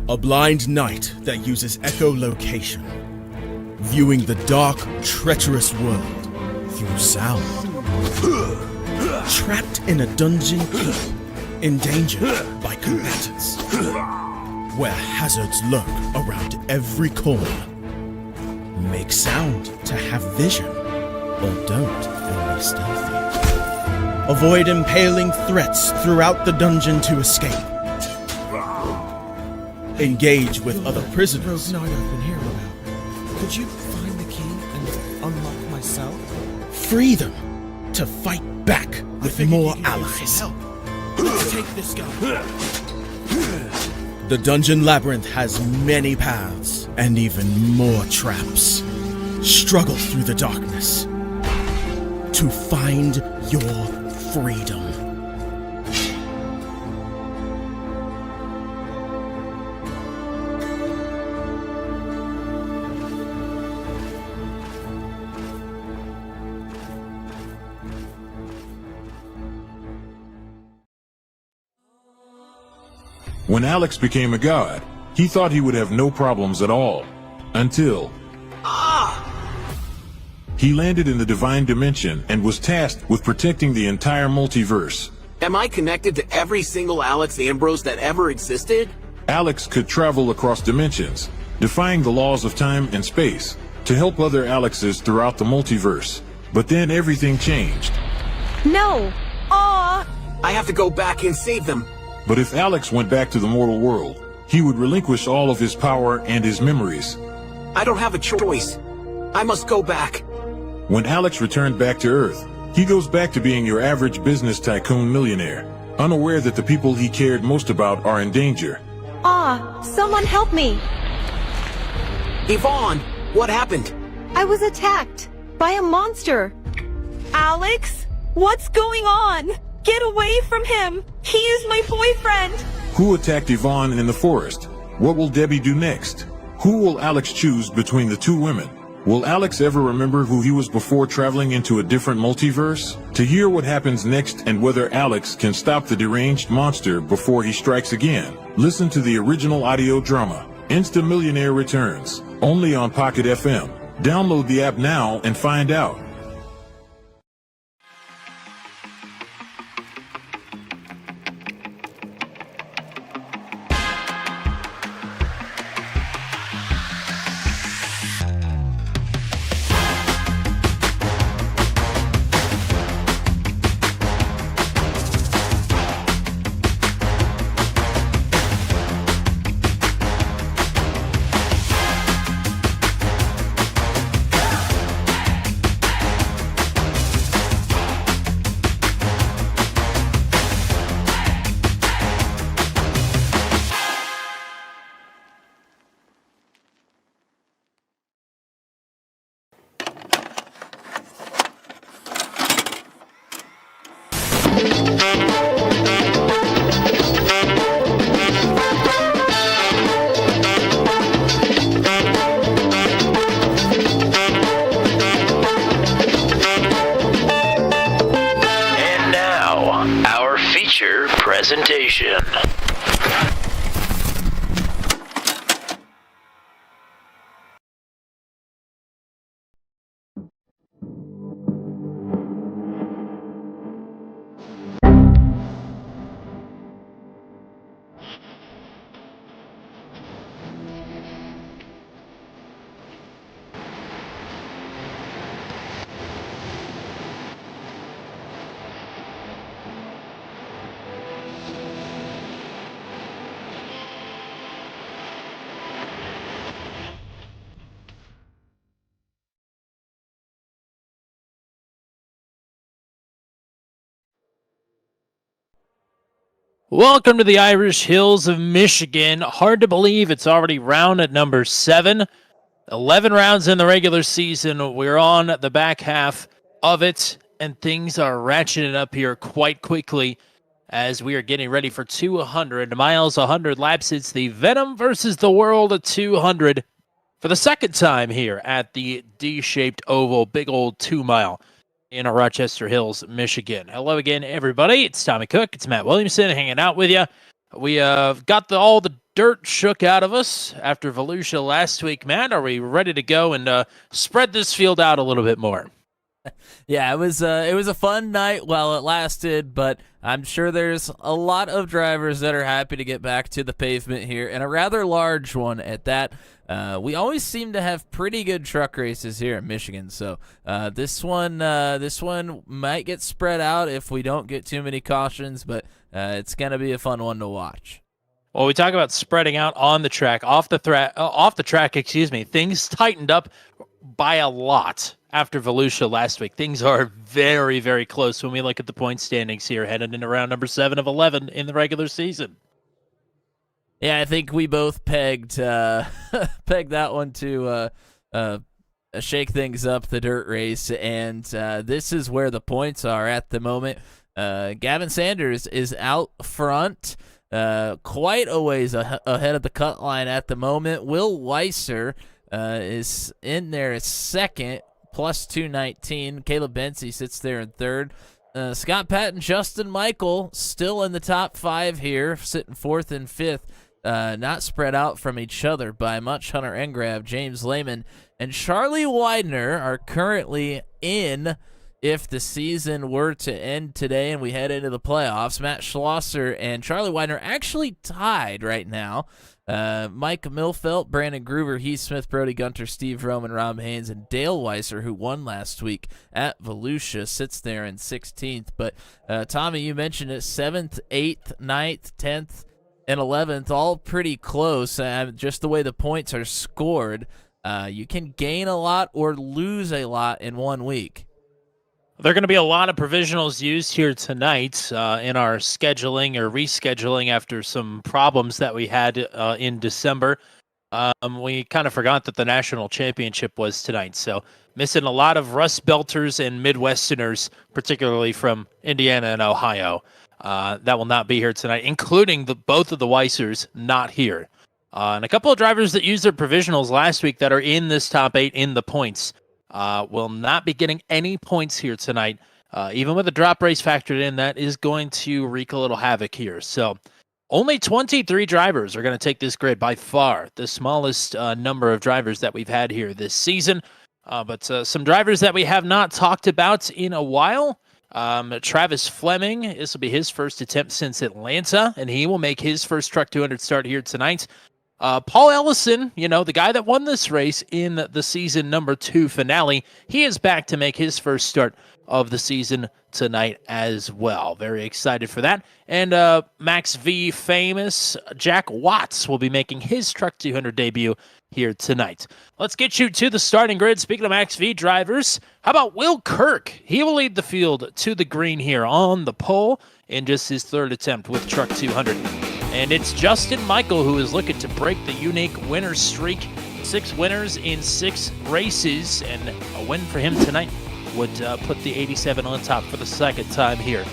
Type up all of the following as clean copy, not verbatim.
A blind knight that uses echolocation, viewing the dark, treacherous world through sound. Trapped in a dungeon keep, endangered by combatants, where hazards lurk around every corner. Make sound to have vision, or don't and be stealthy. Avoid impaling threats throughout the dungeon to escape. Engage with other prisoners. Rogue Knight I've been hearing about. Could you find the key and unlock my cell? Free them to fight back with more allies. Let's take this guy. The Dungeon Labyrinth has many paths and even more traps. Struggle through the darkness to find your freedom. When Alex became a god, he thought he would have no problems at all. Until... he landed in the Divine Dimension and was tasked with protecting the entire multiverse. Am I connected to every single Alex Ambrose that ever existed? Alex could travel across dimensions, defying the laws of time and space, to help other Alexes throughout the multiverse. But then everything changed. No! Aw! I have to go back and save them. But if Alex went back to the mortal world, he would relinquish all of his power and his memories. I don't have a choice. I must go back. When Alex returned back to Earth, he goes back to being your average business tycoon millionaire, unaware that the people he cared most about are in danger. Someone help me! Yvonne, what happened? I was attacked by a monster. Alex? What's going on? Get away from him! He is my boyfriend! Who attacked Yvonne in the forest? What will Debbie do next? Who will Alex choose between the two women? Will Alex ever remember who he was before traveling into a different multiverse? To hear what happens next and whether Alex can stop the deranged monster before he strikes again, listen to the original audio drama, Insta Millionaire Returns, only on Pocket FM. Download the app now and find out. Presentation. Welcome to the Irish Hills of Michigan. Hard to believe it's already round at number 7. 11 rounds in the regular season. We're on the back half of it, and things are ratcheting up here quite quickly as we are getting ready for 200 miles, 100 laps. It's the Venom versus the World at 200 for the second time here at the D-shaped oval, big old 2-mile. In Rochester Hills, Michigan. Hello again, everybody. It's Tommy Cook. It's Matt Williamson hanging out with you. We got all the dirt shook out of us after Volusia last week. Matt, are we ready to go and spread this field out a little bit more? Yeah, it was a fun night while it lasted, but I'm sure there's a lot of drivers that are happy to get back to the pavement here, and a rather large one at that. We always seem to have pretty good truck races here in Michigan, so this one might get spread out if we don't get too many cautions, but it's gonna be a fun one to watch. Well, we talk about spreading out on the track, off the track. Excuse me. Things tightened up by a lot after Volusia last week. Things are very, very close when we look at the point standings here, headed into round number 7 of 11 in the regular season. Yeah, I think we both pegged pegged that one to shake things up, the dirt race, and this is where the points are at the moment. Gavin Sanders is out front, quite a ways ahead of the cut line at the moment. Will Weiser is in there at second, plus 219. Caleb Bensey sits there in third. Scott Patton, Justin Michael still in the top 5 here, sitting 4th and 5th. Not spread out from each other by much. Hunter Engrav, James Lehman, and Charlie Widener are currently in if the season were to end today and we head into the playoffs. Matt Schlosser and Charlie Widener actually tied right now. Mike Milfelt, Brandon Groover, Heath Smith, Brody Gunter, Steve Roman, Rob Haynes, and Dale Weiser, who won last week at Volusia, sits there in 16th. But Tommy, you mentioned it, 7th, 8th, 9th, 10th, and 11th, all pretty close. Just the way the points are scored, you can gain a lot or lose a lot in 1 week. There are going to be a lot of provisionals used here tonight in our scheduling or rescheduling after some problems that we had in December. We kind of forgot that the national championship was tonight, so missing a lot of Rust Belters and Midwesterners, particularly from Indiana and Ohio. That will not be here tonight, including both of the Weissers not here. And a couple of drivers that used their provisionals last week that are in this top 8 in the points will not be getting any points here tonight. Even with the drop race factored in, that is going to wreak a little havoc here. So only 23 drivers are going to take this grid, by far the smallest number of drivers that we've had here this season. But some drivers that we have not talked about in a while. Travis Fleming, this will be his first attempt since Atlanta, and he will make his first Truck 200 start here tonight. Paul Ellison, the guy that won this race in the season number 2 finale, he is back to make his first start of the season tonight as well. Very excited for that. And Max V famous Jack Watts will be making his Truck 200 debut here tonight. Let's get you to the starting grid. Speaking of Max V drivers, how about Will Kirk? He will lead the field to the green here on the pole in just his 3rd attempt with Truck 200. And it's Justin Michael who is looking to break the unique winner streak. 6 winners in 6 races, and a win for him tonight would put the 87 on top for the 2nd time here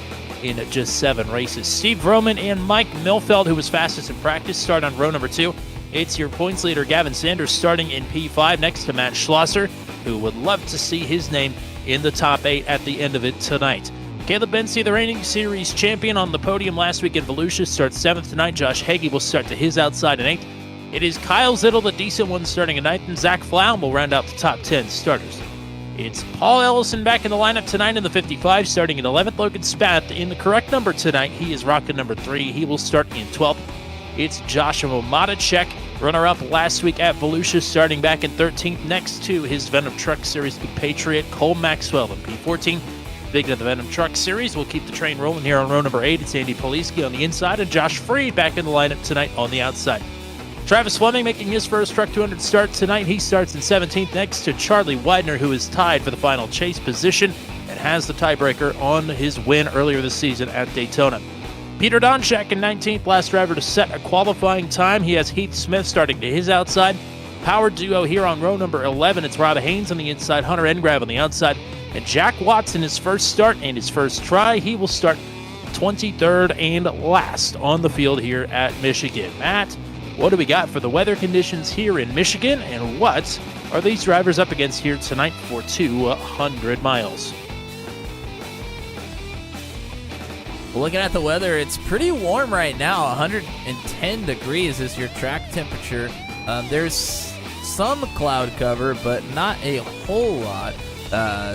in just 7 races. Steve Roman and Mike Milfeld, who was fastest in practice, start on row number 2. It's your points leader, Gavin Sanders, starting in P5 next to Matt Schlosser, who would love to see his name in the top 8 at the end of it tonight. Caleb Bensey, the reigning series champion on the podium last week in Volusia, starts 7th tonight. Josh Hagee will start to his outside in 8th. It is Kyle Zittel, the decent one, starting in 9th, and Zach Flaum will round out the top 10 starters. It's Paul Ellison back in the lineup tonight in the 55, starting in 11th. Logan Spath in the correct number tonight. He is rocking number 3. He will start in 12th. It's Joshua Matacek, runner-up last week at Volusia, starting back in 13th, next to his Venom Truck Series compatriot Cole Maxwell in P14. Speaking of the Venom Truck Series, we'll keep the train rolling here on row number 8. It's Andy Poliski on the inside and Josh Freed back in the lineup tonight on the outside. Travis Fleming making his first Truck 200 start tonight. He starts in 17th next to Charlie Widener, who is tied for the final chase position and has the tiebreaker on his win earlier this season at Daytona. Peter Donchak in 19th, last driver to set a qualifying time. He has Heath Smith starting to his outside. Power duo here on row number 11. It's Rob Haynes on the inside, Hunter Engrav on the outside, and Jack Watts in his first start and his first try. He will start 23rd and last on the field here at Michigan. Matt, what do we got for the weather conditions here in Michigan, and what are these drivers up against here tonight for 200 miles? Looking at the weather, it's pretty warm right now. 110 degrees is your track temperature. There's some cloud cover, but not a whole lot.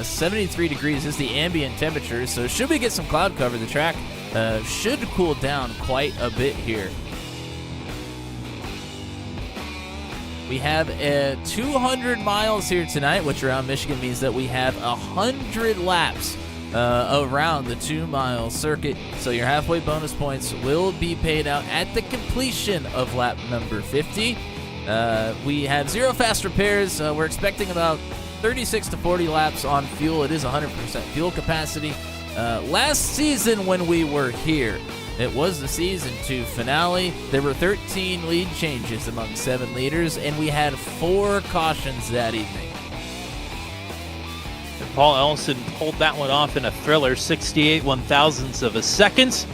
73 degrees is the ambient temperature, so should we get some cloud cover, the track should cool down quite a bit here. We have 200 miles here tonight, which around Michigan means that we have 100 laps around the 2-mile circuit. So your halfway bonus points will be paid out at the completion of lap number 50. We have 0 fast repairs. We're expecting about 36 to 40 laps on fuel. It is 100% fuel capacity. Last season when we were here, it was the Season 2 finale. There were 13 lead changes among 7 leaders, and we had 4 cautions that evening. And Paul Ellison pulled that one off in a thriller, 68 1/1000ths of a second.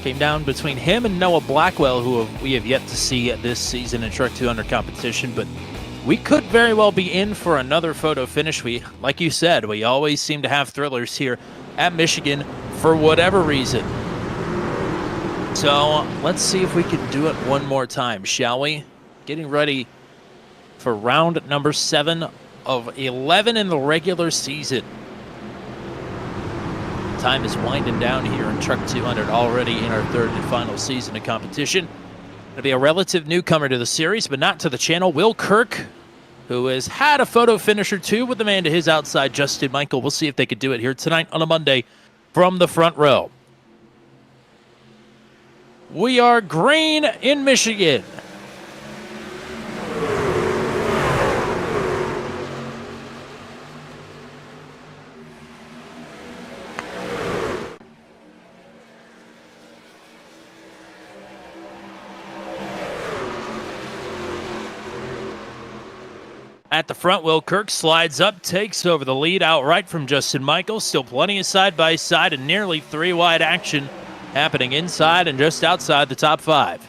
Came down between him and Noah Blackwell, who we have yet to see this season in Truck 200 competition, but we could very well be in for another photo finish. Like you said, we always seem to have thrillers here at Michigan for whatever reason. So let's see if we can do it one more time, shall we? Getting ready for round number 7 of 11 in the regular season. Time is winding down here in Truck 200, already in our 3rd and final season of competition. Going to be a relative newcomer to the series, but not to the channel, Will Kirk, who has had a photo finish or two with the man to his outside, Justin Michael. We'll see if they could do it here tonight on a Monday from the front row. We are green in Michigan. At the front, Will Kirk slides up, takes over the lead outright from Justin Michael. Still plenty of side-by-side and nearly 3-wide action happening inside and just outside the top 5.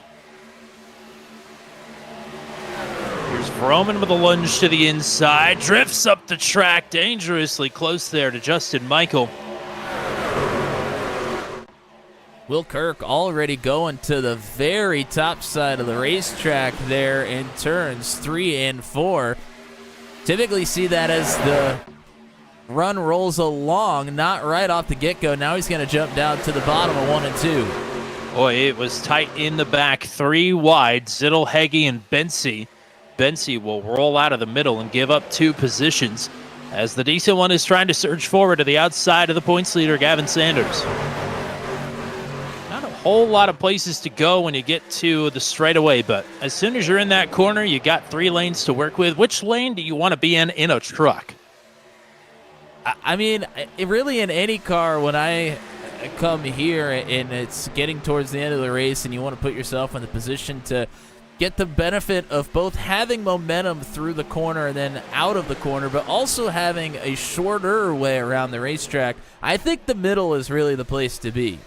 Here's Vroman with a lunge to the inside. Drifts up the track, dangerously close there to Justin Michael. Will Kirk already going to the very top side of the racetrack there in turns 3 and 4. Typically see that as the run rolls along, not right off the get-go. Now he's going to jump down to the bottom of 1 and 2. Boy, it was tight in the back, 3 wide. Zittel, Heggie, and Bensey. Bensey will roll out of the middle and give up 2 positions as the decent one is trying to surge forward to the outside of the points leader, Gavin Sanders. Not a whole lot of places to go when you get to the straightaway, but as soon as you're in that corner, you got 3 lanes to work with. Which lane do you want to be in a truck? I mean, really in any car, when I come here and it's getting towards the end of the race and you want to put yourself in the position to get the benefit of both having momentum through the corner and then out of the corner, but also having a shorter way around the racetrack, I think the middle is really the place to be.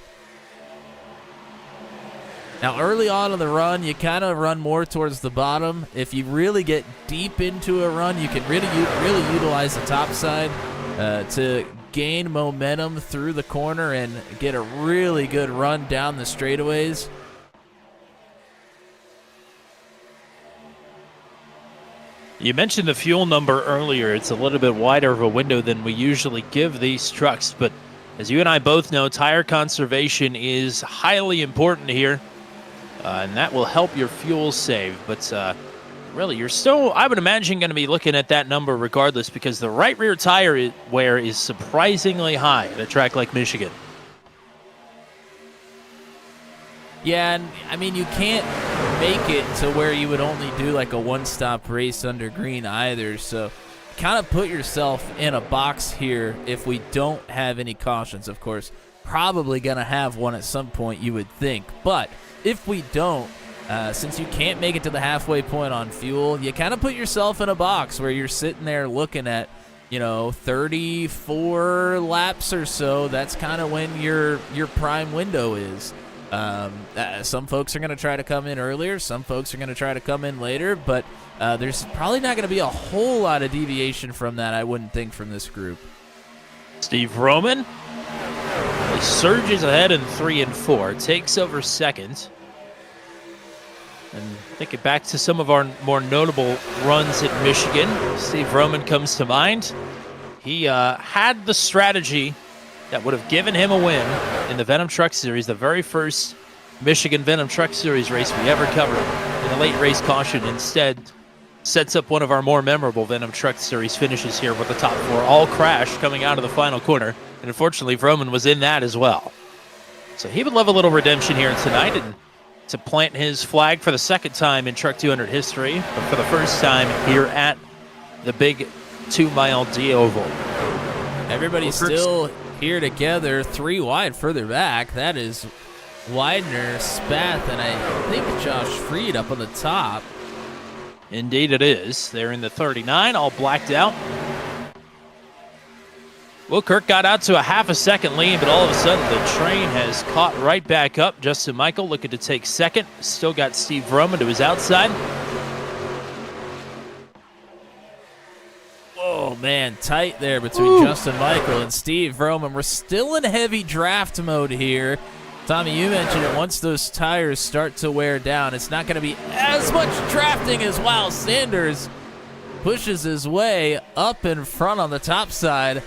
Now, early on in the run, you kind of run more towards the bottom. If you really get deep into a run, you can really utilize the top side to gain momentum through the corner and get a really good run down the straightaways. You mentioned the fuel number earlier. It's a little bit wider of a window than we usually give these trucks, but as you and I both know, tire conservation is highly important here, and that will help your fuel save. But really, you're still, I would imagine, going to be looking at that number regardless, because the right rear tire wear is surprisingly high at a track like Michigan. Yeah, and I mean, you can't make it to where you would only do like a one-stop race under green either, so kind of put yourself in a box here if we don't have any cautions. Of course, probably going to have one at some point, you would think, but if we don't, since you can't make it to the halfway point on fuel, you kind of put yourself in a box where you're sitting there looking at, 34 laps or so. That's kind of when your prime window is. Some folks are going to try to come in earlier. Some folks are going to try to come in later, but there's probably not going to be a whole lot of deviation from that, I wouldn't think, from this group. Steve Roman He surges ahead in 3 and 4, takes over second. And thinking back to some of our more notable runs at Michigan, Steve Roman comes to mind. He had the strategy that would have given him a win in the Venom Truck Series, the very first Michigan Venom Truck Series race we ever covered in a late race caution. Instead, sets up one of our more memorable Venom Truck Series finishes here with the top 4 all crash coming out of the final corner. And unfortunately, Roman was in that as well. So he would love a little redemption here tonight and to plant his flag for the second time in Truck 200 history, but for the first time here at the big 2-mile D Oval. Everybody's still here together, 3 wide further back. That is Widener, Spath, and I think Josh Freed up on the top. Indeed it is. They're in the 39, all blacked out. Will Kirk got out to a half a second lead, but all of a sudden the train has caught right back up. Justin Michael looking to take second. Still got Steve Roman to his outside. Oh, man, tight there between Justin Michael and Steve Roman. We're still in heavy draft mode here. Tommy, you mentioned it. Once those tires start to wear down, it's not going to be as much drafting as Wiles Sanders pushes his way up in front on the top side.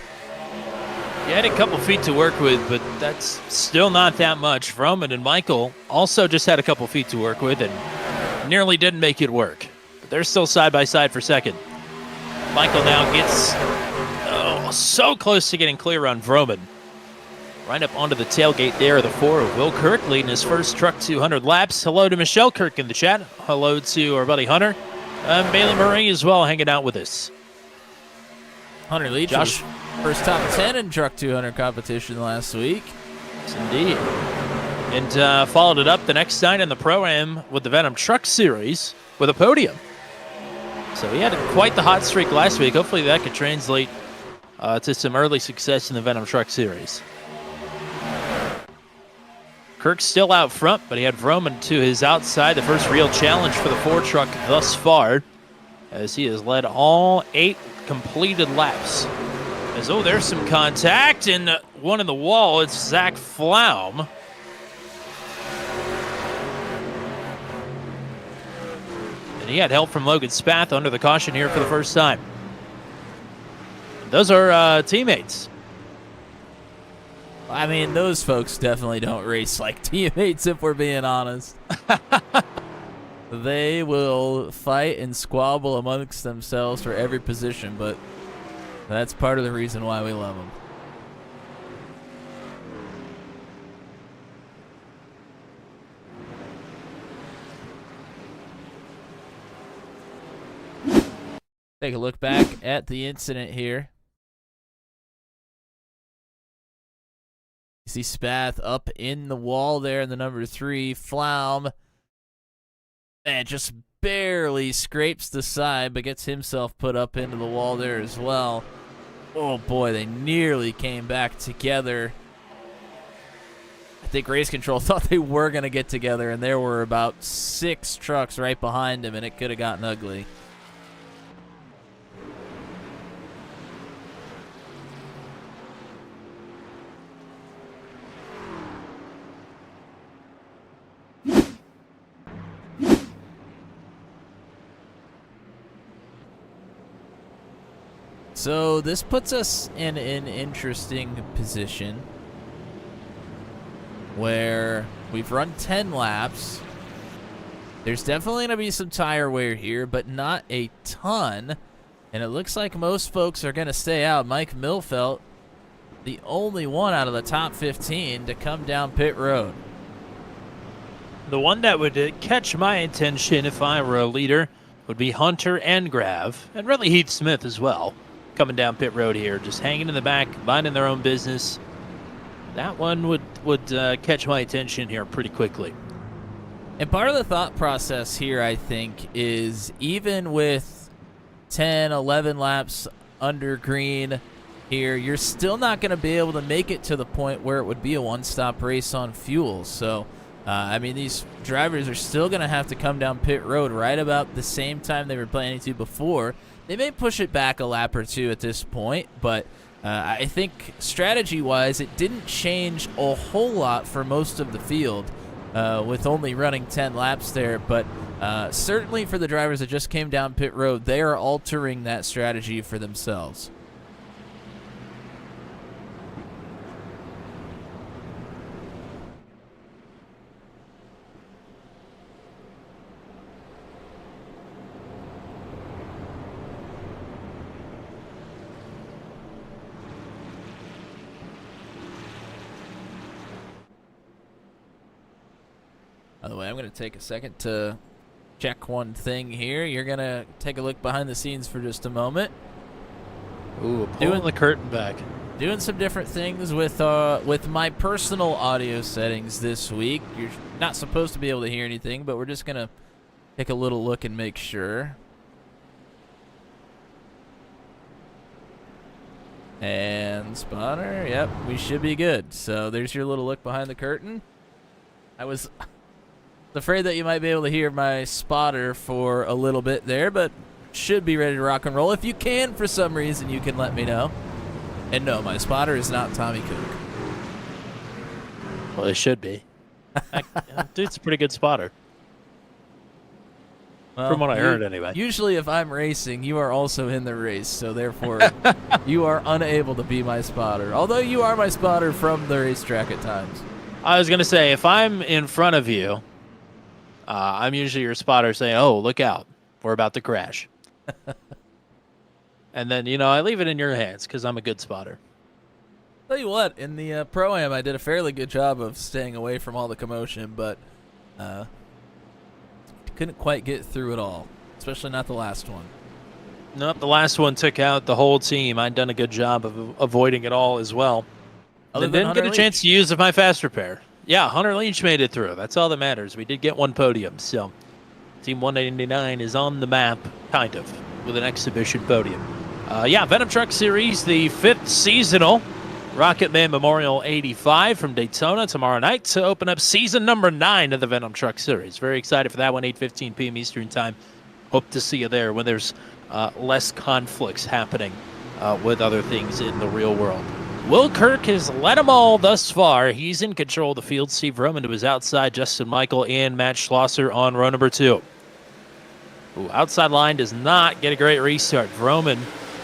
He had a couple feet to work with, but that's still not that much. Roman and Michael also just had a couple feet to work with and nearly didn't make it work. But they're still side by side for second. Michael now gets so close to getting clear on Vroman. Right up onto the tailgate there of the 4 of Will Kirk, leading his first Truck 200 laps. Hello to Michelle Kirk in the chat. Hello to our buddy Hunter. Bailey Marie as well hanging out with us. Hunter Leach, Josh, first top 10 in Truck 200 competition last week. Yes, indeed. And followed it up the next night in the Pro-Am with the Venom Truck Series with a podium. So he had quite the hot streak last week. Hopefully that could translate to some early success in the Venom Truck Series. Kirk's still out front, but he had Vroman to his outside. The first real challenge for the 4 truck thus far, as he has led all 8 completed laps. As there's some contact, and one in the wall. It's Zach Flaum. And he had help from Logan Spath under the caution here for the first time. Those are teammates. I mean, those folks definitely don't race like teammates, if we're being honest. They will fight and squabble amongst themselves for every position, but that's part of the reason why we love them. Take a look back at the incident here. You see Spath up in the wall there in the number 3. Flaum, and just barely scrapes the side, but gets himself put up into the wall there as well. Oh boy, they nearly came back together. I think Race Control thought they were going to get together, and there were about 6 trucks right behind him, and it could have gotten ugly. So this puts us in an interesting position where we've run 10 laps. There's definitely going to be some tire wear here, but not a ton. And it looks like most folks are going to stay out. Mike Milfelt, the only one out of the top 15 to come down pit road. The one that would catch my attention if I were a leader would be Hunter and Grav, and really Heath Smith as well. Coming down pit road here, just hanging in the back, minding their own business. That one would catch my attention here pretty quickly. And part of the thought process here, I think, is even with 10, 11 laps under green here, you're still not going to be able to make it to the point where it would be a one-stop race on fuel. So, I mean, these drivers are still going to have to come down pit road right about the same time they were planning to before. They may push it back a lap or two at this point, but I think strategy-wise, it didn't change a whole lot for most of the field, with only running 10 laps there. But certainly for the drivers that just came down pit road, they are altering that strategy for themselves. By the way, I'm going to take a second to check one thing here. You're going to take a look behind the scenes for just a moment. Ooh, pulling the curtain back. Doing some different things with my personal audio settings this week. You're not supposed to be able to hear anything, but we're just going to take a little look and make sure. And spotter, yep, we should be good. So there's your little look behind the curtain. I was afraid that you might be able to hear my spotter for a little bit there, but should be ready to rock and roll. If you can, for some reason, you can let me know. And no, my spotter is not Tommy Cook. Well, it should be. Dude's a pretty good spotter. Well, from what I heard, anyway. Usually, if I'm racing, you are also in the race, so therefore, you are unable to be my spotter. Although you are my spotter from the racetrack at times. I was going to say, if I'm in front of you, I'm usually your spotter saying, oh, look out. We're about to crash. And then, I leave it in your hands because I'm a good spotter. Tell you what, in the Pro-Am, I did a fairly good job of staying away from all the commotion, but couldn't quite get through it all, especially not the last one. Nope, the last one took out the whole team. I'd done a good job of avoiding it all as well. Other And than didn't get a Hunter chance to use my fast repair. Yeah, Hunter Leach made it through. That's all that matters. We did get one podium, so Team 189 is on the map, kind of, with an exhibition podium. Venom Truck Series, the 5th seasonal Rocket Man Memorial 85 from Daytona tomorrow night to open up season number 9 of the Venom Truck Series. Very excited for that one, 8:15 p.m. Eastern Time. Hope to see you there when there's less conflicts happening with other things in the real world. Will Kirk has led them all thus far. He's in control of the field. Steve Roman to his outside. Justin Michael and Matt Schlosser on row number 2. Ooh, outside line does not get a great restart. Roman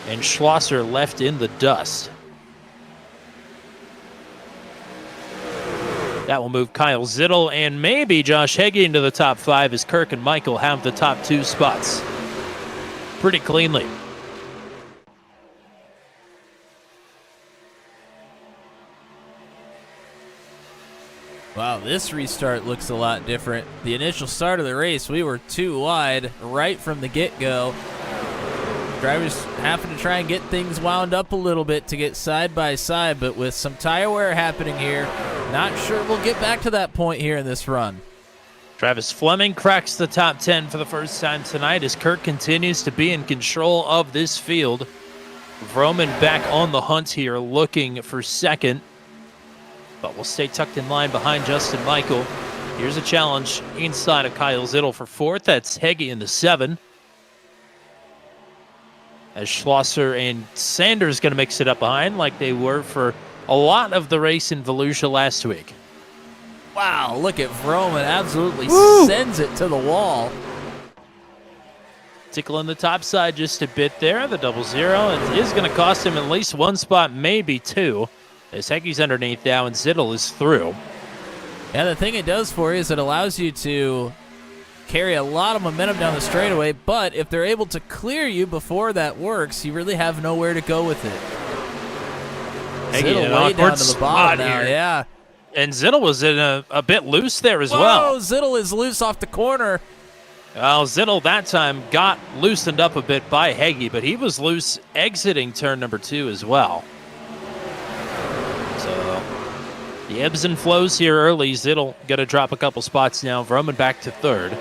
and Schlosser left in the dust. That will move Kyle Zittel and maybe Josh Heggie into the top 5 as Kirk and Michael have the top 2 spots pretty cleanly. Wow, this restart looks a lot different. The initial start of the race, we were 2 wide right from the get-go. Drivers having to try and get things wound up a little bit to get side by side, but with some tire wear happening here, not sure we'll get back to that point here in this run. Travis Fleming cracks the top 10 for the first time tonight as Kirk continues to be in control of this field. Vroman back on the hunt here, looking for second, but will stay tucked in line behind Justin Michael. Here's a challenge inside of Kyle Zittel for 4th. That's Heggie in the 7. As Schlosser and Sanders going to mix it up behind like they were for a lot of the race in Volusia last week. Wow, look at Vroman, absolutely sends it to the wall. Tickling the top side just a bit there. The 0-0 and is going to cost him at least 1 spot, maybe 2. As Heggie's underneath now and Zittel is through. Yeah, the thing it does for you is it allows you to carry a lot of momentum down the straightaway, but if they're able to clear you before that works, you really have nowhere to go with it. Heggie in an way down awkward to the spot bottom now, here. yeah. And Zittel was in a bit loose there as Whoa, well. Zittel is loose off the corner. Well, Zittel that time got loosened up a bit by Heggie, but he was loose exiting turn number 2 as well. So the ebbs and flows here early. Zittel going to drop a couple spots now. Vroman back to 3rd.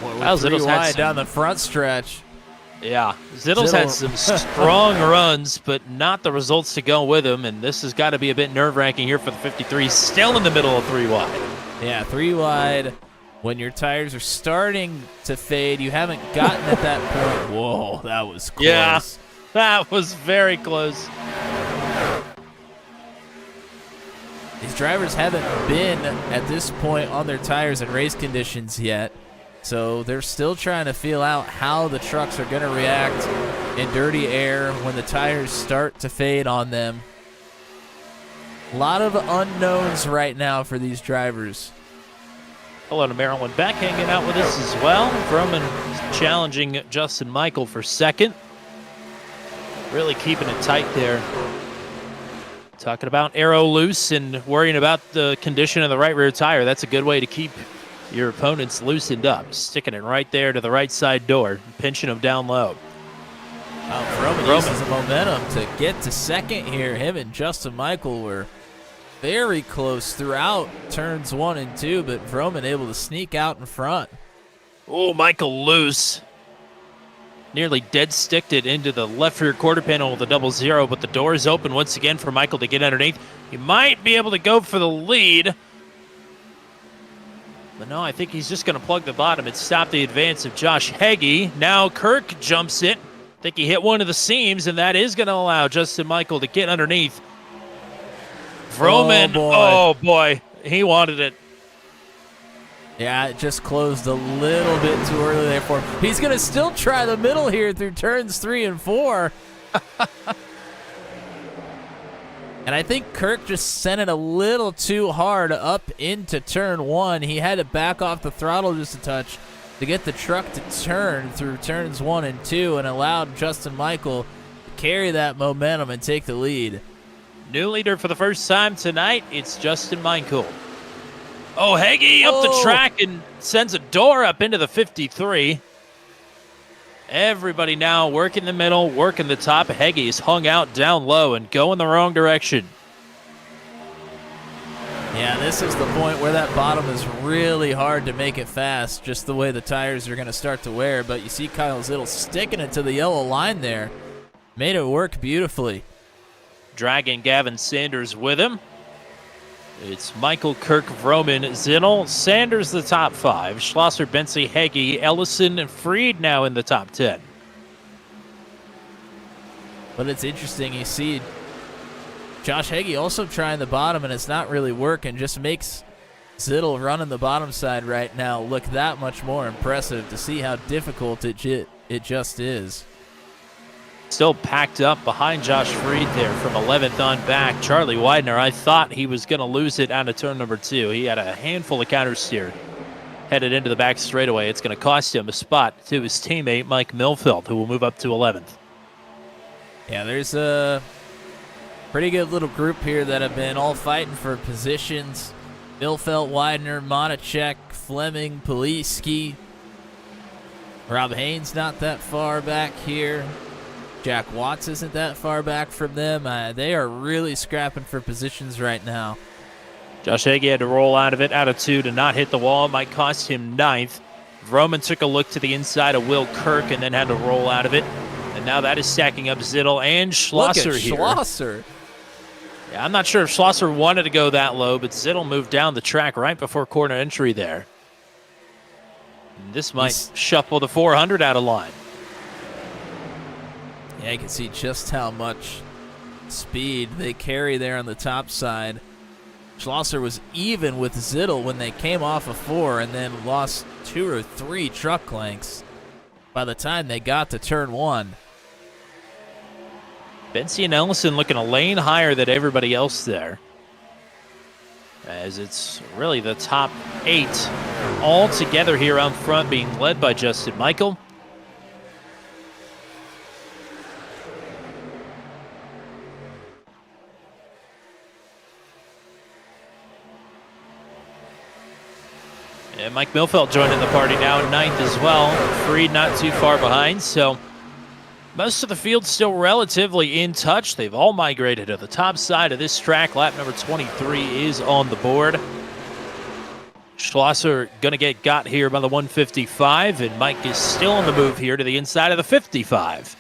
Well, Zittel's wide down the front stretch. Yeah, Zittel's had some strong runs, but not the results to go with him, and this has got to be a bit nerve-wracking here for the 53. Still in the middle of 3 wide. Yeah, 3 wide. when your tires are starting to fade, you haven't gotten at that point. Whoa, that was close. Yeah, that was very close. These drivers haven't been at this point on their tires in race conditions yet, so they're still trying to feel out how the trucks are going to react in dirty air when the tires start to fade on them. A lot of unknowns right now for these drivers. Hello to Marilyn Beck hanging out with us as well. Vroman challenging Justin Michael for second. Really keeping it tight there. Talking about aero loose and worrying about the condition of the right rear tire. That's a good way to keep your opponents loosened up. Sticking it right there to the right side door, pinching them down low. Vroman uses the momentum to get to second here. Him and Justin Michael were very close throughout turns 1 and 2, but Vroman able to sneak out in front. Oh, Michael loose. Nearly dead sticked it into the left rear quarter panel with a 0-0, but the door is open once again for Michael to get underneath. He might be able to go for the lead. But no, I think he's just going to plug the bottom and stop the advance of Josh Heggie. Now Kirk jumps it. I think he hit one of the seams, and that is going to allow Justin Michael to get underneath. Vroman, oh boy, he wanted it. Yeah, it just closed a little bit too early there for him. He's going to still try the middle here through turns 3 and 4. And I think Kirk just sent it a little too hard up into turn 1. He had to back off the throttle just a touch to get the truck to turn through turns 1 and 2 and allowed Justin Michael to carry that momentum and take the lead. New leader for the first time tonight, it's Justin Michael. Oh, Heggie up the track and sends a door up into the 53. Everybody now working the middle, working the top. Heggie is hung out down low and going the wrong direction. Yeah, this is the point where that bottom is really hard to make it fast, just the way the tires are going to start to wear. But you see Kyle Zittel sticking it to the yellow line there. Made it work beautifully. Dragging Gavin Sanders with him. It's Michael, Kirk, Vroman, Zittel, Sanders the top 5, Schlosser, Bensey, Heggie, Ellison, and Freed now in the top 10. But it's interesting, you see Josh Heggie also trying the bottom, and it's not really working. Just makes Zittel running the bottom side right now look that much more impressive to see how difficult it just is. Still packed up behind Josh Freed there from 11th on back. Charlie Widener, I thought he was going to lose it out of turn number 2. He had a handful of counter steer headed into the back straightaway. It's going to cost him a spot to his teammate Mike Milfeld, who will move up to 11th. Yeah, there's a pretty good little group here that have been all fighting for positions. Milfeld, Widener, Monachek, Fleming, Poliski. Rob Haynes not that far back here. Jack Watts isn't that far back from them. They are really scrapping for positions right now. Josh Heggie had to roll out of it, out of 2 to not hit the wall. It might cost him 9th. Vroman took a look to the inside of Will Kirk and then had to roll out of it. And now that is stacking up Zittel and Schlosser here. Schlosser. Yeah, I'm not sure if Schlosser wanted to go that low, but Zittel moved down the track right before corner entry there. And this might shuffle the 400 out of line. Yeah, you can see just how much speed they carry there on the top side. Schlosser was even with Zittel when they came off of 4 and then lost 2 or 3 truck lengths by the time they got to turn 1. Bensey and Ellison looking a lane higher than everybody else there, as it's really the top 8 all together here on front, being led by Justin Michael. And Mike Milfeld joining the party now in 9th as well. Freed not too far behind, so most of the field still relatively in touch. They've all migrated to the top side of this track. Lap number 23 is on the board. Schlosser going to got here by the 155, and Mike is still on the move here to the inside of the 55.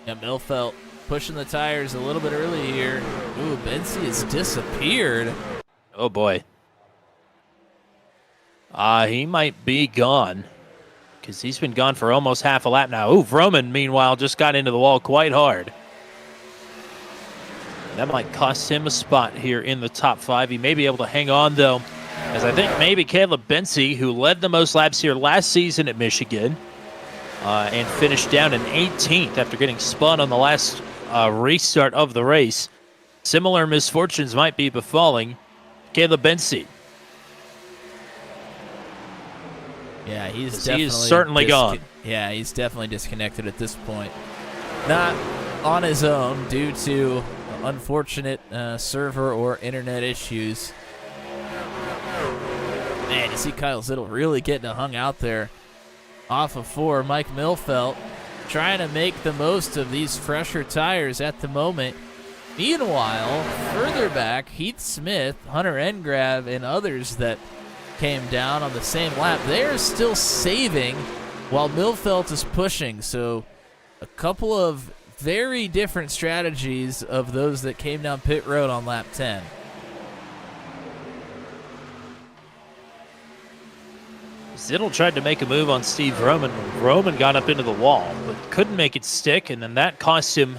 Yeah, Milfeld pushing the tires a little bit early here. Ooh, Bensey has disappeared. Oh boy. He might be gone because he's been gone for almost half a lap now. Ooh, Vroman, meanwhile, just got into the wall quite hard. That might cost him a spot here in the top 5. He may be able to hang on, though, as I think maybe Caleb Bensi, who led the most laps here last season at Michigan and finished down in 18th after getting spun on the last restart of the race. Similar misfortunes might be befalling Caleb Bensi. Yeah, he is certainly gone. Yeah, he's definitely disconnected at this point. Not on his own due to unfortunate server or internet issues. Man, you see Kyle Zittel really getting hung out there off of 4. Mike Milfelt trying to make the most of these fresher tires at the moment. Meanwhile, further back, Heath Smith, Hunter Engrav, and others that came down on the same lap, they're still saving while Milfelt is pushing. So a couple of very different strategies of those that came down pit road on lap 10. Zittel tried to make a move on Steve Roman. Roman got up into the wall, but couldn't make it stick, and then that cost him.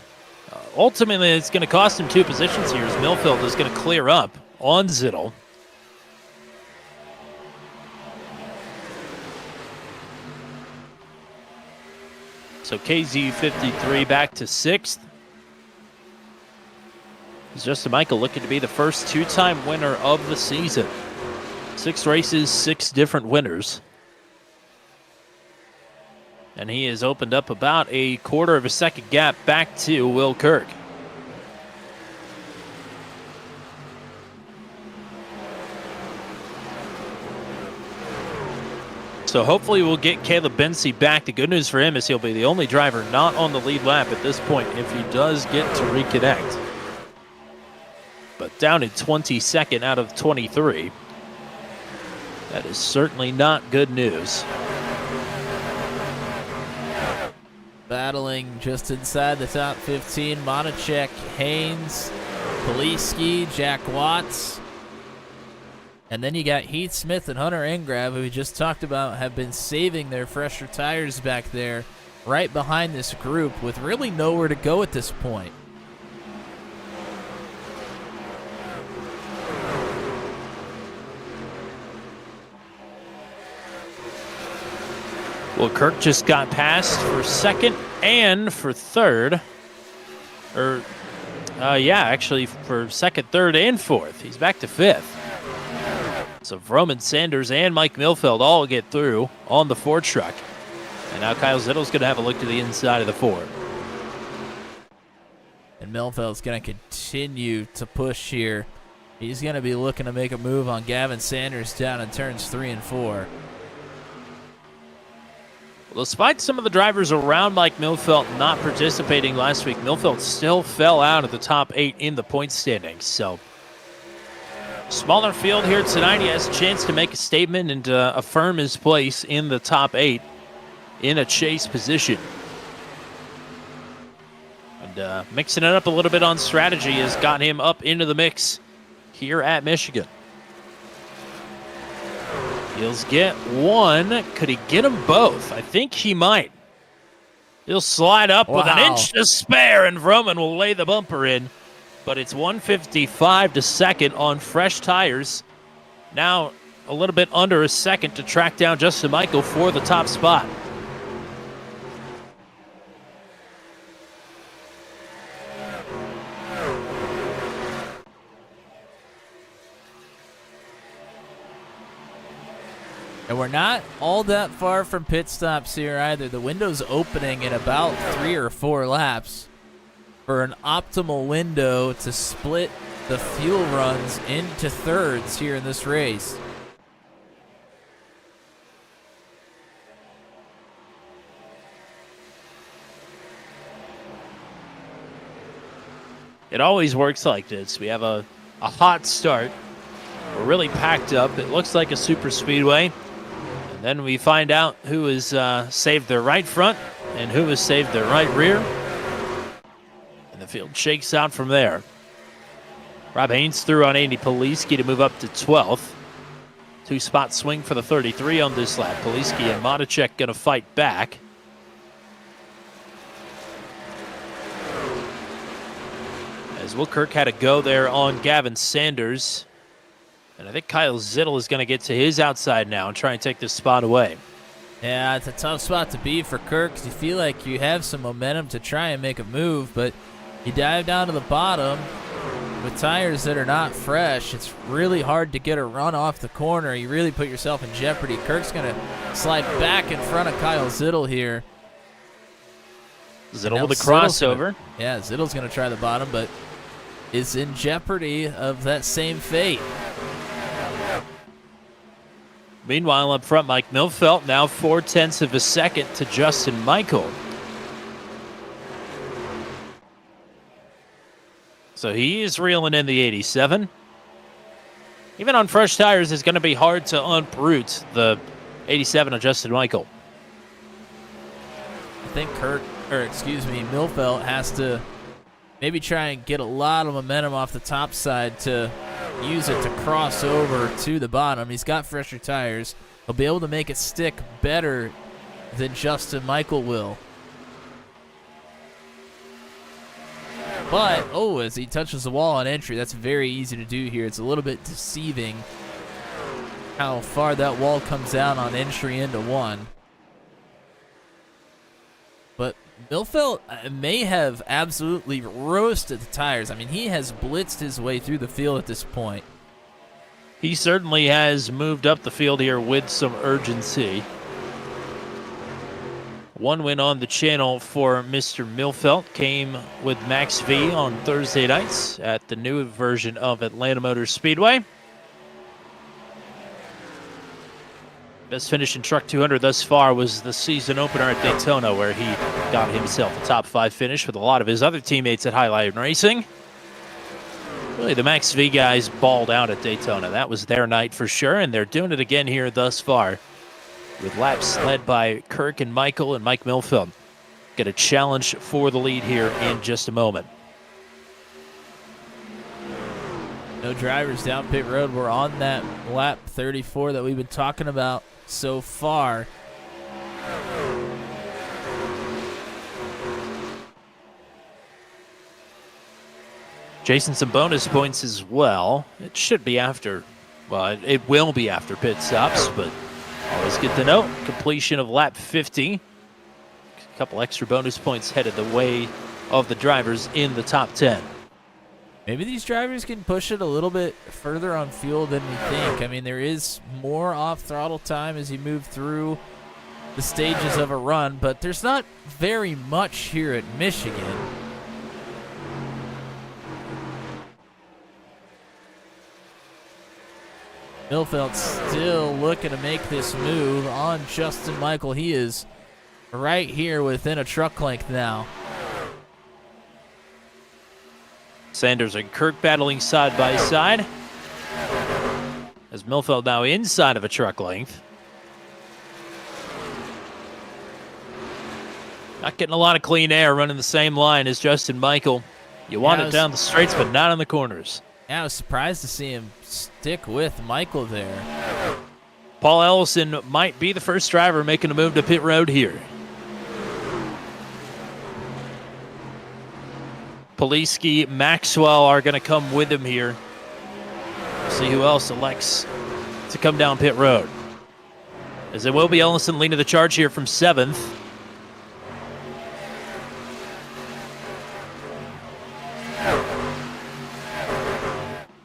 Ultimately, it's going to cost him 2 positions here as Milfeld is going to clear up on Zittel. So KZ53 back to 6th. Justin Michael looking to be the first 2-time winner of the season. 6 races, 6 different winners. And he has opened up about a quarter of a second gap back to Will Kirk. So hopefully we'll get Caleb Bensi back. The good news for him is he'll be the only driver not on the lead lap at this point if he does get to reconnect. But down in 22nd out of 23. That is certainly not good news. Battling just inside the top 15, Monachek, Haynes, Poliski, Jack Watts. And then you got Heath Smith and Hunter Engrav, who we just talked about, have been saving their fresher tires back there right behind this group with really nowhere to go at this point. Well, Kirk just got passed for 2nd and for 3rd. Actually for 2nd, 3rd, and 4th. He's back to 5th. So Roman Sanders and Mike Milfeld all get through on the Ford truck. And now Kyle Zittel's going to have a look to the inside of the Ford. And Milfeld's going to continue to push here. He's going to be looking to make a move on Gavin Sanders down in turns 3 and 4. Well, despite some of the drivers around Mike Milfeld not participating last week, Milfeld still fell out of the top 8 in the point standings. So, smaller field here tonight. He has a chance to make a statement and affirm his place in the top 8 in a chase position. And mixing it up a little bit on strategy has got him up into the mix here at Michigan. He'll get one. Could he get them both? I think he might. He'll slide up with an inch to spare, and Vroman will lay the bumper in. But it's 155 to 2nd on fresh tires. Now a little bit under a second to track down Justin Michael for the top spot. And we're not all that far from pit stops here either. The window's opening in about 3 or 4 laps for an optimal window to split the fuel runs into thirds here in this race. It always works like this. We have a hot start. We're really packed up. It looks like a super speedway. And then we find out who has saved their right front and who has saved their right rear. And the field shakes out from there. Rob Haynes threw on Andy Poliski to move up to 12th. Two-spot swing for the 33 on this lap. Poliski and Matacek going to fight back. As Will Kirk had a go there on Gavin Sanders. And I think Kyle Zittel is going to get to his outside now and try and take this spot away. Yeah, it's a tough spot to be for Kirk because you feel like you have some momentum to try and make a move, but you dive down to the bottom with tires that are not fresh. It's really hard to get a run off the corner. You really put yourself in jeopardy. Kirk's going to slide back in front of Kyle Zittel here. Zittel with a crossover. Zittel's going to try the bottom, but is in jeopardy of that same fate. Meanwhile, up front, Mike Milfelt now 0.4 of a second to Justin Michael. So he is reeling in the 87. Even on fresh tires, it's going to be hard to uproot the 87 of Justin Michael. I think Milfelt has to maybe try and get a lot of momentum off the top side to use it to cross over to the bottom. He's got fresher tires. He'll be able to make it stick better than Justin Michael will. But, as he touches the wall on entry, that's very easy to do here. It's a little bit deceiving how far that wall comes down on entry into one. But Milfelt may have absolutely roasted the tires. I mean, he has blitzed his way through the field at this point. He certainly has moved up the field here with some urgency. One win on the channel for Mr. Milfelt came with Max V on Thursday nights at the new version of Atlanta Motor Speedway. Best finish in Truck 200 thus far was the season opener at Daytona, where he got himself a top 5 finish with a lot of his other teammates at Highlight Racing. Really, the Max V guys balled out at Daytona. That was their night for sure, and they're doing it again here thus far, with laps led by Kirk and Michael and Mike Milfeld. Get a challenge for the lead here in just a moment. No drivers down pit road. We're on that lap 34 that we've been talking about so far. Jason, some bonus points as well. It should be after, well, it will be after pit stops, but always good to know. Completion of lap 50. A couple extra bonus points headed the way of the drivers in the top 10. Maybe these drivers can push it a little bit further on fuel than we think. I mean, there is more off-throttle time as you move through the stages of a run, but there's not very much here at Michigan. Milfeld still looking to make this move on Justin Michael. He is right here within a truck length now. Sanders and Kirk battling side by side, as Milfeld now inside of a truck length. Not getting a lot of clean air running the same line as Justin Michael. You want it down the straights, but not on the corners. Yeah, I was surprised to see him stick with Michael there. Paul Ellison might be the first driver making a move to pit road here. Poliski, Maxwell are going to come with him here. See who else elects to come down pit road. As it will be Ellison leading the charge here from 7th.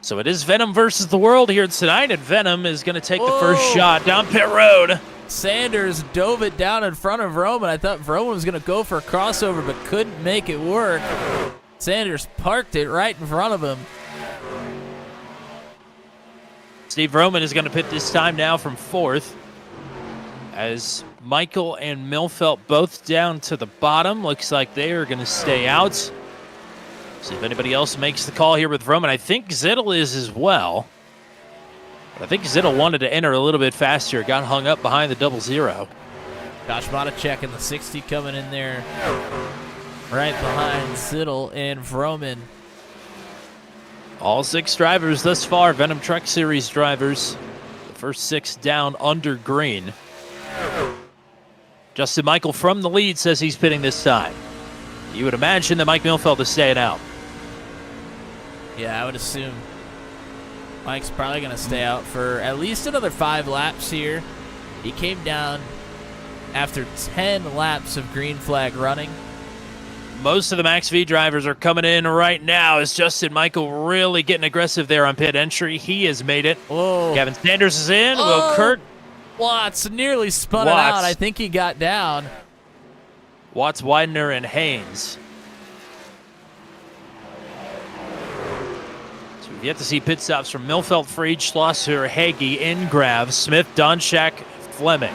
So it is Venom versus the world here tonight, and Venom is going to take the first shot down pit road. Sanders dove it down in front of Roman. I thought Roman was going to go for a crossover, but couldn't make it work. Sanders parked it right in front of him. Steve Roman is going to pit this time now from 4th, as Michael and Milfelt both down to the bottom. Looks like they are going to stay out. See if anybody else makes the call here with Roman. I think Zittel is as well. But I think Zittel wanted to enter a little bit faster. Got hung up behind the 00. Josh Matacek in the 60 coming in there right behind Zittel and Vroman. All 6 drivers thus far, Venom Truck Series drivers. The First 6 down under green. Justin Michael from the lead says he's pitting this time. You would imagine that Mike Milfeld is staying out. Yeah, I would assume Mike's probably going to stay out for at least another 5 laps here. He came down after 10 laps of green flag running. Most of the Max V drivers are coming in right now. Is Justin Michael really getting aggressive there on pit entry? He has made it. Whoa. Gavin Sanders is in. Oh. Will Kurt Watts nearly spun it Watts. out. I think he got down. Watts, Widener, and Haynes. So we've yet to see pit stops from Milfeld, Fried, Schlosser, Hagee, Ingrav, Smith, Donchak, Fleming.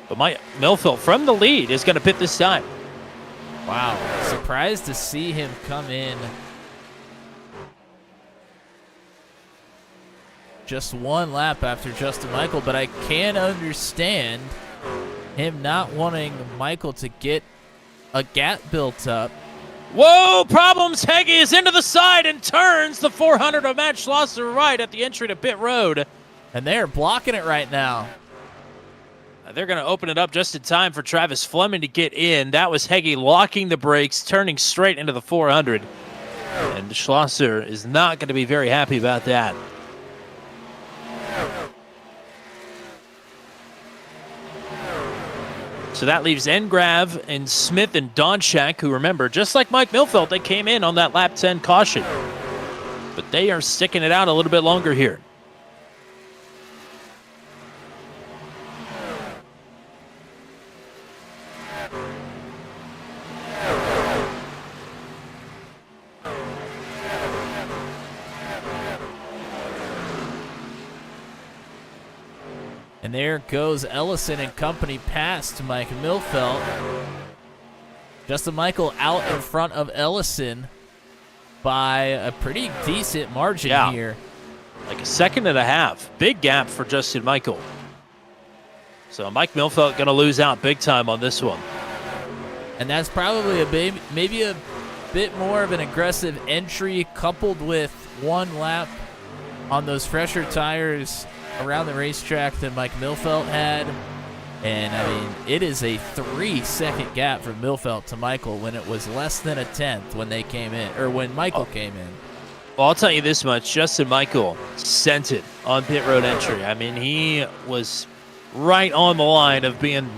But Milfeld from the lead is going to pit this time. Wow. Surprised to see him come in. Just 1 lap after Justin Michael, but I can understand him not wanting Michael to get a gap built up. Whoa, problems. Hagee is into the side and turns the 400 of Matt Schlosser right at the entry to pit road. And they're blocking it right now. They're going to open it up just in time for Travis Fleming to get in. That was Hagee locking the brakes, turning straight into the 400. And Schlosser is not going to be very happy about that. So that leaves Engrav and Smith and Donchak, who, remember, just like Mike Milfeld, they came in on that lap 10 caution. But they are sticking it out a little bit longer here. And there goes Ellison and company past Mike Milfeld. Justin Michael out in front of Ellison by a pretty decent margin here. Like a 1.5 seconds. Big gap for Justin Michael. So Mike Milfeld going to lose out big time on this one. And that's probably maybe a bit more of an aggressive entry coupled with 1 lap on those fresher tires around the racetrack that Mike Milfeld had. And, I mean, it is a 3-second gap from Milfeld to Michael when it was less than a 1/10 when they came in, or when Michael came in. Well, I'll tell you this much. Justin Michael sent it on pit road entry. I mean, he was right on the line of being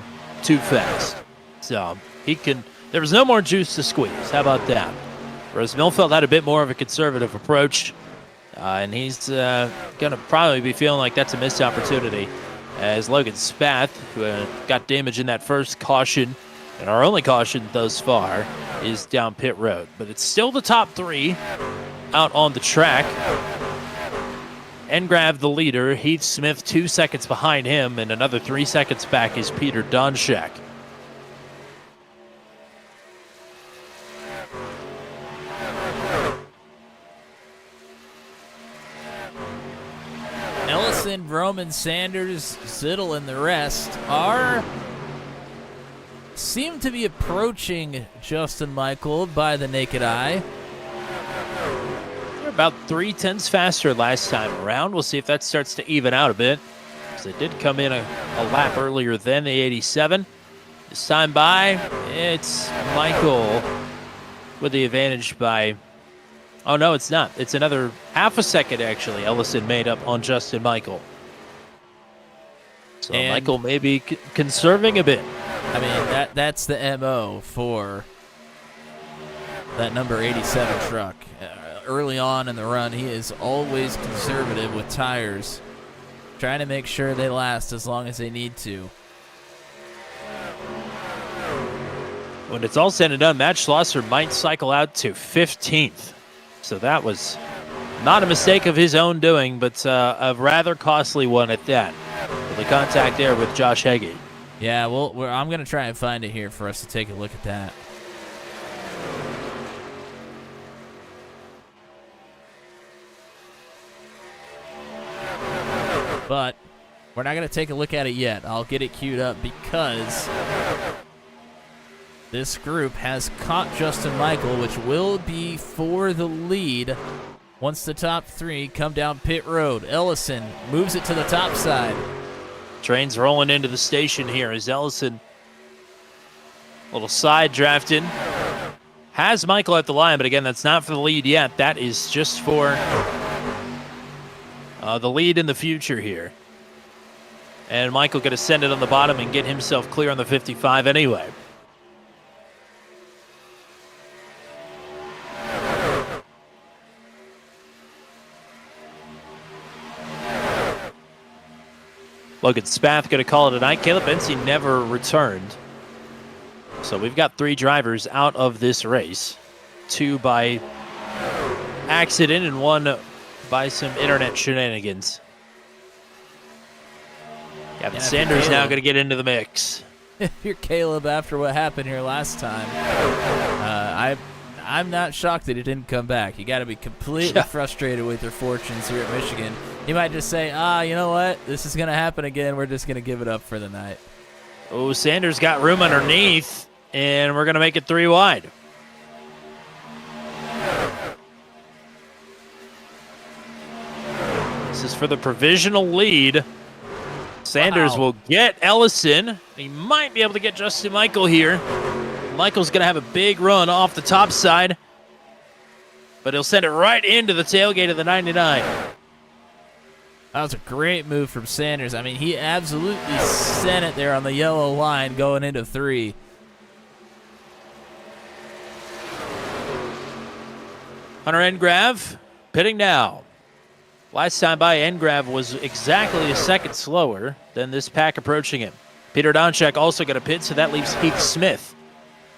too fast. So there was no more juice to squeeze. How about that? Whereas Milfeld had a bit more of a conservative approach. And he's going to probably be feeling like that's a missed opportunity, as Logan Spath, who got damage in that first caution, and our only caution thus far, is down pit road. But it's still the top 3 out on the track. Engrav the leader, Heath Smith 2 seconds behind him, and another 3 seconds back is Peter Donchak. Ellison, Roman, Sanders, Zittel, and the rest seem to be approaching Justin Michael by the naked eye. They're about 3/10 faster last time around. We'll see if that starts to even out a bit, because they did come in a lap earlier than the 87. This time by, it's Michael with the advantage by... Oh, no, it's not. It's another 0.5 second, actually, Ellison made up on Justin Michael. So And Michael may be conserving a bit. I mean, that's the MO for that number 87 truck. Early on in the run, he is always conservative with tires, trying to make sure they last as long as they need to. When it's all said and done, Matt Schlosser might cycle out to 15th. So that was not a mistake of his own doing, but a rather costly one at that. With the contact there with Josh Hagee. Yeah, well, I'm going to try and find it here for us to take a look at that. But we're not going to take a look at it yet. I'll get it queued up because this group has caught Justin Michael, which will be for the lead once the top three come down pit road. Ellison moves it to the top side. Train's rolling into the station here as Ellison, a little side drafted, has Michael at the line, but again, that's not for the lead yet. That is just for the lead in the future here. And Michael going to send it on the bottom and get himself clear on the 55 anyway. Logan Spath going to call it a night. Caleb Bensi never returned. So we've got 3 drivers out of this race. 2 by accident and 1 by some internet shenanigans. Gavin Sanders now going to get into the mix. If you're Caleb after what happened here last time, I'm not shocked that he didn't come back. You got to be completely frustrated with your fortunes here at Michigan. He might just say, you know what? This is going to happen again. We're just going to give it up for the night. Oh, Sanders got room underneath, and we're going to make it 3 wide. This is for the provisional lead. Sanders will get Ellison. He might be able to get Justin Michael here. Michael's going to have a big run off the top side, but he'll send it right into the tailgate of the 99. That was a great move from Sanders. I mean, he absolutely sent it there on the yellow line going into 3. Hunter Engrav pitting now. Last time by, Engrav was exactly a second slower than this pack approaching him. Peter Donchak also got a pit, so that leaves Heath Smith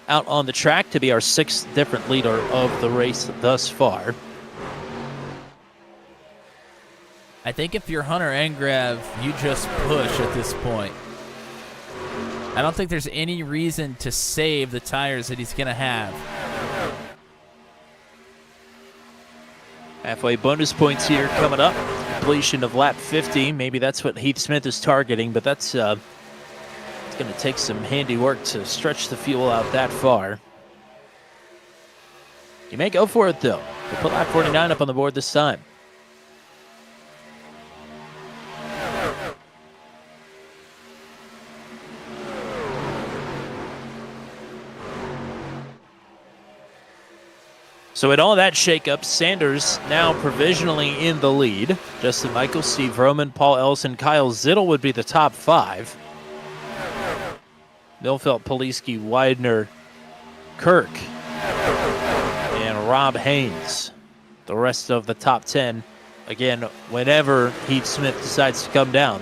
out on the track to be our 6th different leader of the race thus far. I think if you're Hunter Engrav, you just push at this point. I don't think there's any reason to save the tires that he's going to have. Halfway bonus points here coming up. Completion of lap 50. Maybe that's what Heath Smith is targeting, but that's it's going to take some handy work to stretch the fuel out that far. You may go for it, though. We'll put lap 49 up on the board this time. So in all that shakeup, Sanders now provisionally in the lead. Justin Michael, Steve Roman, Paul Ellison, Kyle Zittel would be the top 5. Milfelt, Poliski, Widener, Kirk, and Rob Haynes. The rest of the top 10, again, whenever Heath Smith decides to come down.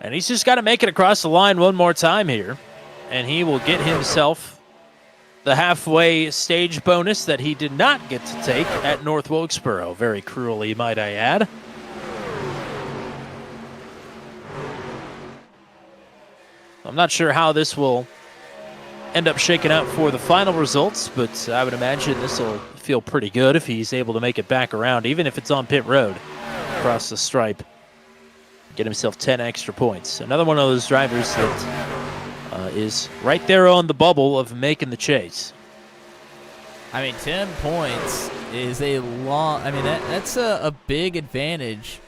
And he's just got to make it across the line one more time here, and he will get himself the halfway stage bonus that he did not get to take at North Wilkesboro. Very cruelly, might I add. I'm not sure how this will end up shaking out for the final results, but I would imagine this will feel pretty good if he's able to make it back around, even if it's on pit road, across the stripe. Get himself 10 extra points. Another one of those drivers that is right there on the bubble of making the chase. I mean, 10 points is a long. I mean, that's a big advantage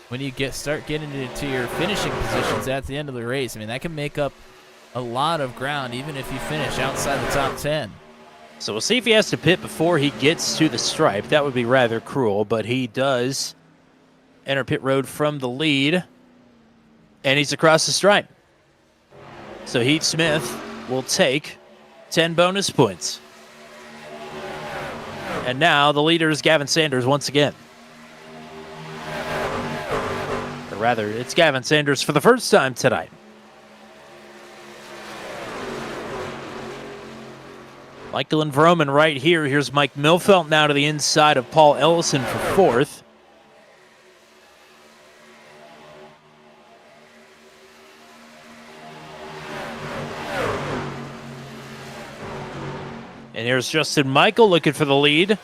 when you start getting into your finishing positions at the end of the race. I mean, that can make up a lot of ground, even if you finish outside the top 10. So we'll see if he has to pit before he gets to the stripe. That would be rather cruel, but he does enter pit road from the lead, and he's across the stripe. So Heath Smith will take 10 bonus points. And now the leader is Gavin Sanders once again. Or rather, it's Gavin Sanders for the first time tonight. Michael and Vroman right here. Here's Mike Milfelt now to the inside of Paul Ellison for 4th. And here's Justin Michael looking for the lead.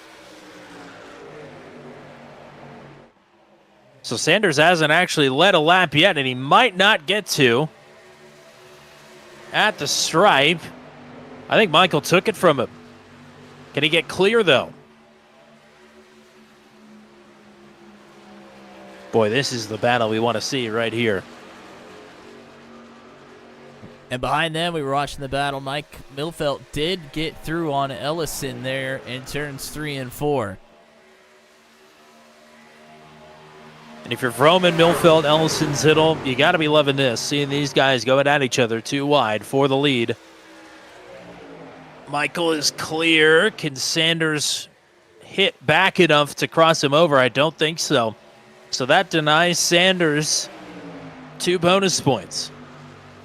So Sanders hasn't actually led a lap yet, and he might not get to at the stripe. I think Michael took it from him. Can he get clear, though? Boy, this is the battle we want to see right here. And behind them, we were watching the battle. Mike Milfelt did get through on Ellison there in turns 3 and 4. And if you're Vroman, Milfeld, Ellison, Zittel, you got to be loving this. Seeing these guys going at each other too wide for the lead. Michael is clear. Can Sanders hit back enough to cross him over? I don't think so. So that denies Sanders 2 bonus points.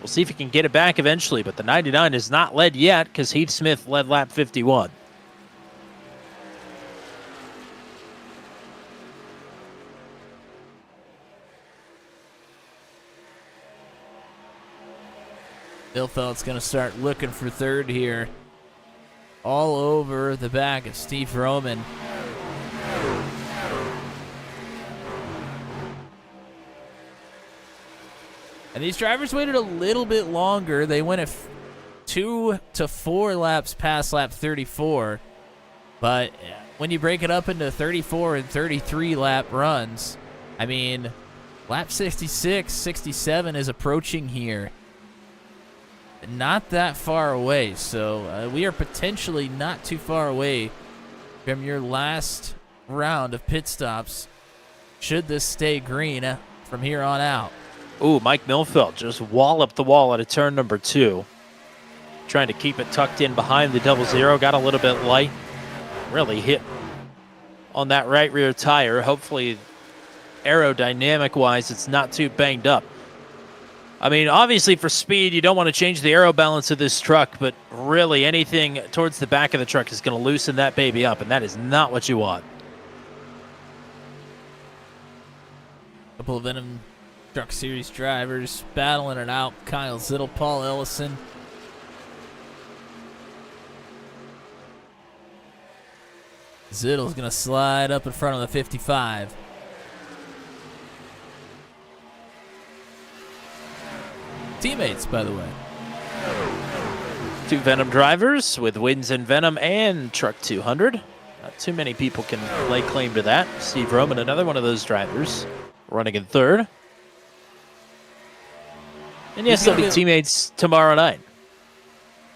We'll see if he can get it back eventually, but the 99 is not led yet because Heath Smith led lap 51. Milfeld's going to start looking for third here. All over the back of Steve Roman. And these drivers waited a little bit longer. They went 2 to 4 laps past lap 34. But when you break it up into 34 and 33 lap runs, I mean, lap 66, 67 is approaching here. Not that far away. So we are potentially not too far away from your last round of pit stops, should this stay green from here on out. Ooh, Mike Milfeld just walloped the wall at a turn number 2. Trying to keep it tucked in behind the 00. Got a little bit light. Really hit on that right rear tire. Hopefully, aerodynamic-wise, it's not too banged up. I mean, obviously for speed, you don't want to change the aero balance of this truck, but really anything towards the back of the truck is going to loosen that baby up, and that is not what you want. A couple of Venom Truck Series drivers battling it out. Kyle Zittel, Paul Ellison. Zittel's going to slide up in front of the 55. Teammates, by the way. 2 Venom drivers with wins in Venom and Truck 200. Not too many people can lay claim to that. Steve Roman, another one of those drivers, running in 3rd. And yes, they'll be teammates tomorrow night.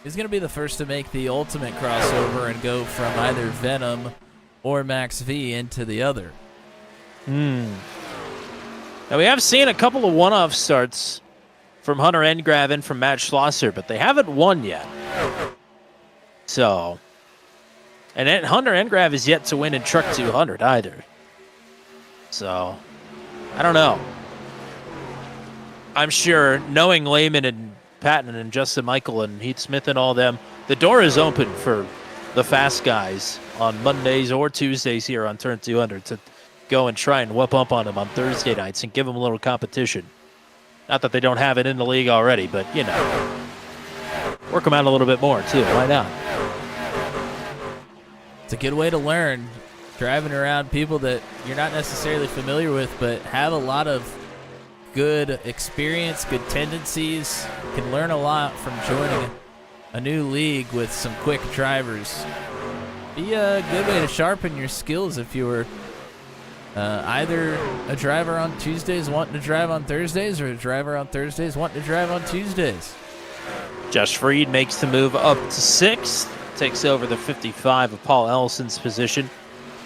He's going to be the first to make the ultimate crossover and go from either Venom or Max V into the other. Now, we have seen a couple of one-off starts from Hunter Engrav and from Matt Schlosser, but they haven't won yet. So, and Hunter Engrav is yet to win in Truck 200 either. So, I don't know. I'm sure, knowing Lehman and Patton and Justin Michael and Heath Smith and all them, the door is open for the fast guys on Mondays or Tuesdays here on Turn 200 to go and try and whoop up on them on Thursday nights and give them a little competition. Not that they don't have it in the league already, but, you know, work them out a little bit more, too. Why not? It's a good way to learn, driving around people that you're not necessarily familiar with, but have a lot of good experience, good tendencies. You can learn a lot from joining a new league with some quick drivers. Be a good way to sharpen your skills if you were either a driver on Tuesdays wanting to drive on Thursdays or a driver on Thursdays wanting to drive on Tuesdays. Josh Freed makes the move up to 6th, takes over the 55 of Paul Ellison's position.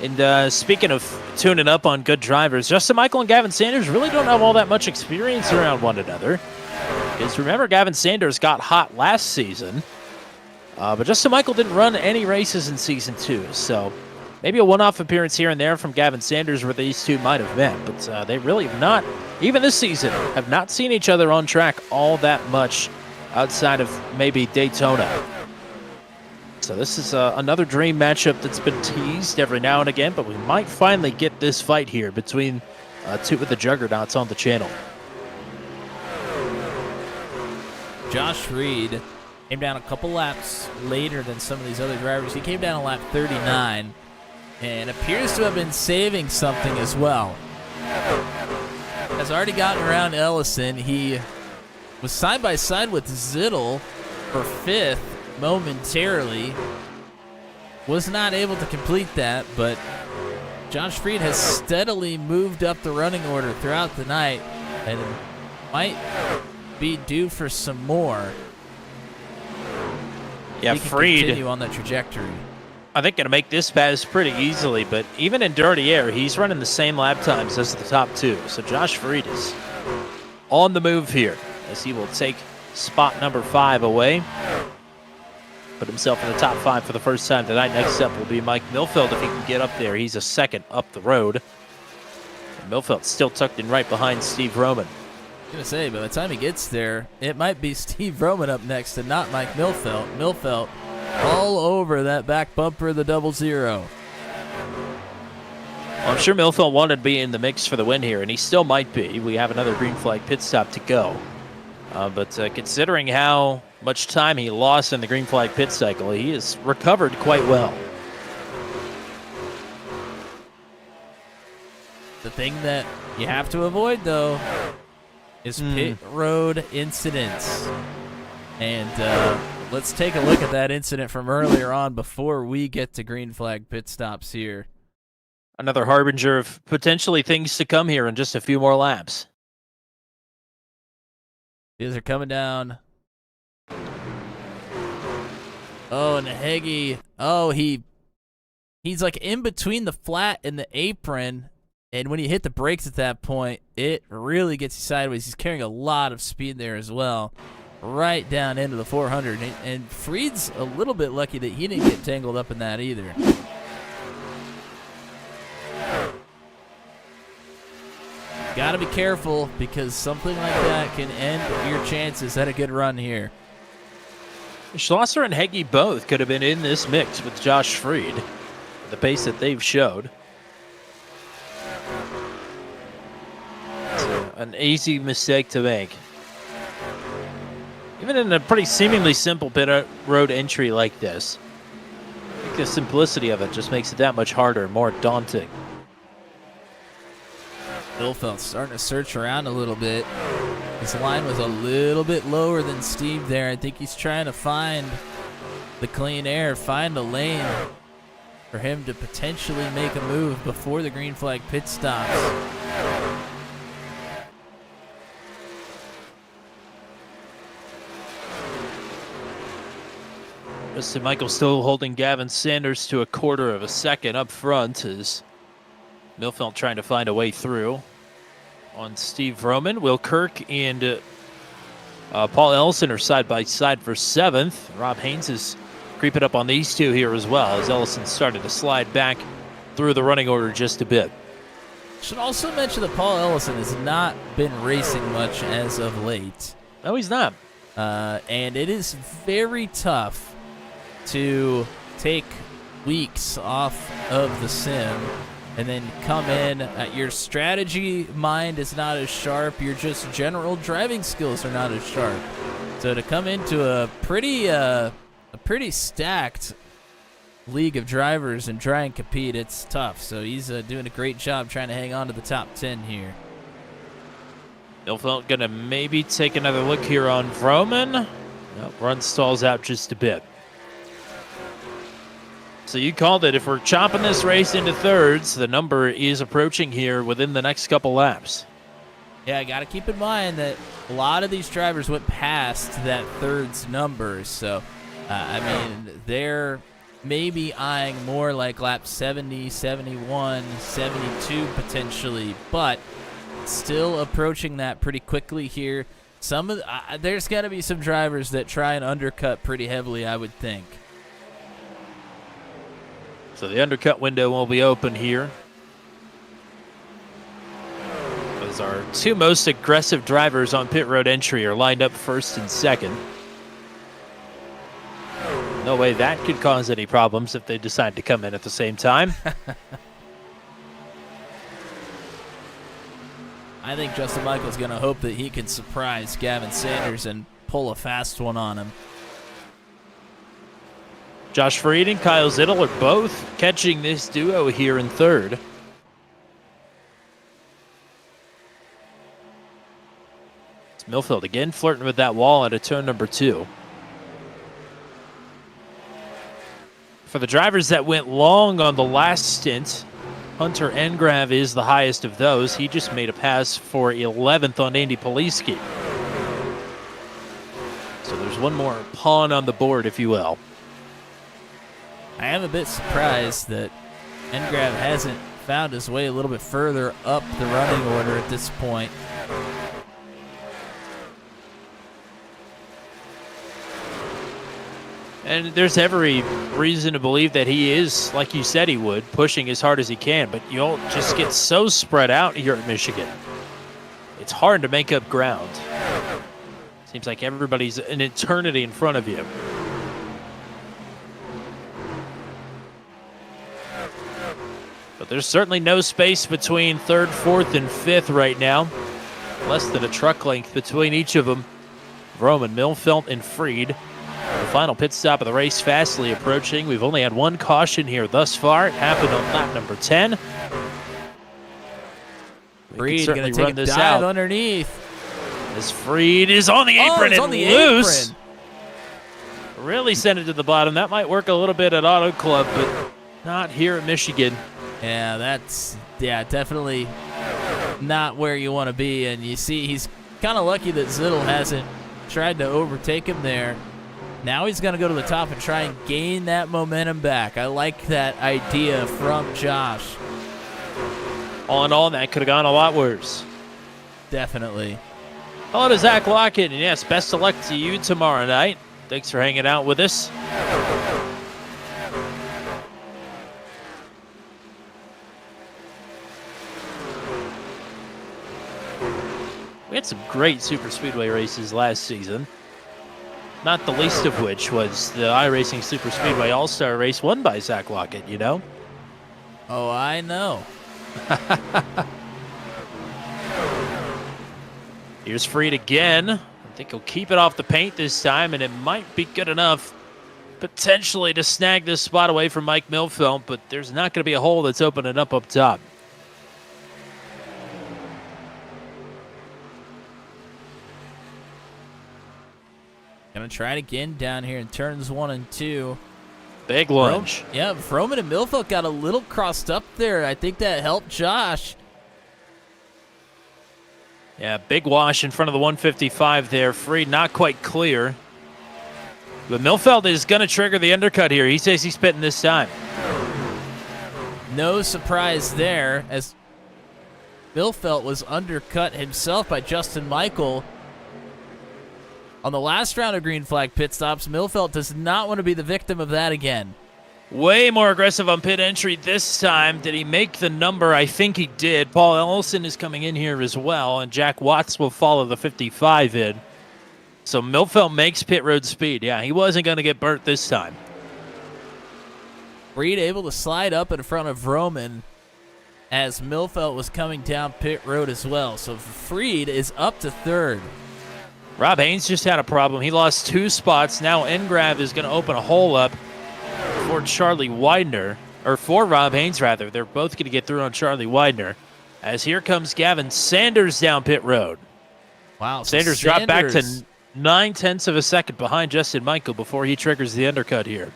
And speaking of tuning up on good drivers, Justin Michael and Gavin Sanders really don't have all that much experience around one another. Because remember, Gavin Sanders got hot last season, but Justin Michael didn't run any races in Season 2, so maybe a one-off appearance here and there from Gavin Sanders where these two might have met, but they really have not, even this season, have not seen each other on track all that much outside of maybe Daytona. So this is another dream matchup that's been teased every now and again, but we might finally get this fight here between two of the juggernauts on the channel. Josh Reed came down a couple laps later than some of these other drivers. He came down on lap 39 and appears to have been saving something as well. Has already gotten around Ellison. He was side by side with Zittel for 5th momentarily. Was not able to complete that, but Josh Freed has steadily moved up the running order throughout the night and might be due for some more. Yeah, He can Freed, continue on that trajectory. I think, going to make this pass pretty easily, but even in dirty air, he's running the same lap times as the top two. So Josh Freed is on the move here as he will take spot number 5 away. Put himself in the top 5 for the first time tonight. Next up will be Mike Milfeld if he can get up there. He's a second up the road. And Milfeld's still tucked in right behind Steve Roman. I was going to say, by the time he gets there, it might be Steve Roman up next and not Mike Milfeld. Milfeld all over that back bumper of the 00. Well, I'm sure Milfeld wanted to be in the mix for the win here, and he still might be. We have another green flag pit stop to go. But considering how much time he lost in the green flag pit cycle, he has recovered quite well. The thing that you have to avoid, though, is pit road incidents. And let's take a look at that incident from earlier on before we get to green flag pit stops here. Another harbinger of potentially things to come here in just a few more laps. These are coming down. Oh, and Heggie. Oh, he's like in between the flat and the apron. And when you hit the brakes at that point, it really gets you sideways. He's carrying a lot of speed there as well. Right down into the 400. And Freed's a little bit lucky that he didn't get tangled up in that either. Gotta be careful because something like that can end your chances at a good run here. Schlosser and Heggie both could have been in this mix with Josh Freed at the pace that they've showed. It's an easy mistake to make. Even in a pretty seemingly simple pit road entry like this, I think the simplicity of it just makes it that much harder, more daunting. Milfeld starting to search around a little bit. His line was a little bit lower than Steve there. I think he's trying to find the clean air, find a lane for him to potentially make a move before the green flag pit stops. Justin Michael still holding Gavin Sanders to a quarter of a second up front as Milfeld trying to find a way through on Steve Roman. Will Kirk and Paul Ellison are side by side for 7th. Rob Haynes is creeping up on these two here as well as Ellison started to slide back through the running order just a bit. Should also mention that Paul Ellison has not been racing much as of late. No, he's not. And it is very tough to take weeks off of the sim and then come in, your strategy mind is not as sharp, your just general driving skills are not as sharp. So to come into a pretty stacked league of drivers and try and compete, it's tough. So he's doing a great job trying to hang on to the top 10 here. Milfeld gonna maybe take another look here on Vroman. Nope, run stalls out just a bit. So you called it. If we're chopping this race into thirds, the number is approaching here within the next couple laps. Yeah, I got to keep in mind that a lot of these drivers went past that thirds number. So, I mean, they're maybe eyeing more like lap 70, 71, 72 potentially, but still approaching that pretty quickly here. There's got to be some drivers that try and undercut pretty heavily, I would think. So the undercut window will be open here. Those are two most aggressive drivers on pit road entry are lined up first and second. No way that could cause any problems if they decide to come in at the same time. I think Justin Michael's going to hope that he can surprise Gavin Sanders and pull a fast one on him. Josh Freed and Kyle Zittel are both catching this duo here in third. It's Milfeld again flirting with that wall at turn number 2. For the drivers that went long on the last stint, Hunter Engrav is the highest of those. He just made a pass for 11th on Andy Poliski. So there's one more pawn on the board, if you will. I am a bit surprised that Engrav hasn't found his way a little bit further up the running order at this point. And there's every reason to believe that he is, like you said he would, pushing as hard as he can. But you'll just get so spread out here at Michigan. It's hard to make up ground. Seems like everybody's an eternity in front of you. But there's certainly no space between 3rd, 4th, and 5th right now. Less than a truck length between each of them. Roman, Milfelt, and Freed. The final pit stop of the race fastly approaching. We've only had one caution here thus far. It happened on lap number 10. Freed going to take a dive underneath. As Freed is on the apron and loose. Really sent it to the bottom. That might work a little bit at Auto Club, but not here at Michigan. Yeah, that's definitely not where you want to be. And you see he's kind of lucky that Zittel hasn't tried to overtake him there. Now he's going to go to the top and try and gain that momentum back. I like that idea from Josh. All in all, that could have gone a lot worse. Definitely. Hello to Zach Lockett, and yes, best of luck to you tomorrow night. Thanks for hanging out with us. We had some great super speedway races last season. Not the least of which was the iRacing Super Speedway All-Star race won by Zach Lockett, you know? Oh, I know. Here's Freed again. I think he'll keep it off the paint this time, and it might be good enough potentially to snag this spot away from Mike Milfelt, but there's not going to be a hole that's opening up top. Gonna try it again down here in turns 1 and 2. Big lunge. Froman and Milfelt got a little crossed up there. I think that helped Josh. Yeah, big wash in front of the 155 there. Freed not quite clear. But Milfelt is going to trigger the undercut here. He says he's pitting this time. No surprise there, as Milfelt was undercut himself by Justin Michael. On the last round of green flag pit stops, Milfelt does not want to be the victim of that again. Way more aggressive on pit entry this time. Did he make the number? I think he did. Paul Ellison is coming in here as well, and Jack Watts will follow the 55 in. So Milfelt makes pit road speed. Yeah, he wasn't going to get burnt this time. Freed able to slide up in front of Roman as Milfelt was coming down pit road as well. So Freed is up to 3rd. Rob Haynes just had a problem. He lost 2 spots. Now Engrav is going to open a hole up for Charlie Widener, or for Rob Haynes, rather. They're both going to get through on Charlie Widener. As here comes Gavin Sanders down pit road. Wow. Sanders dropped back to 9/10 of a second behind Justin Michael before he triggers the undercut here.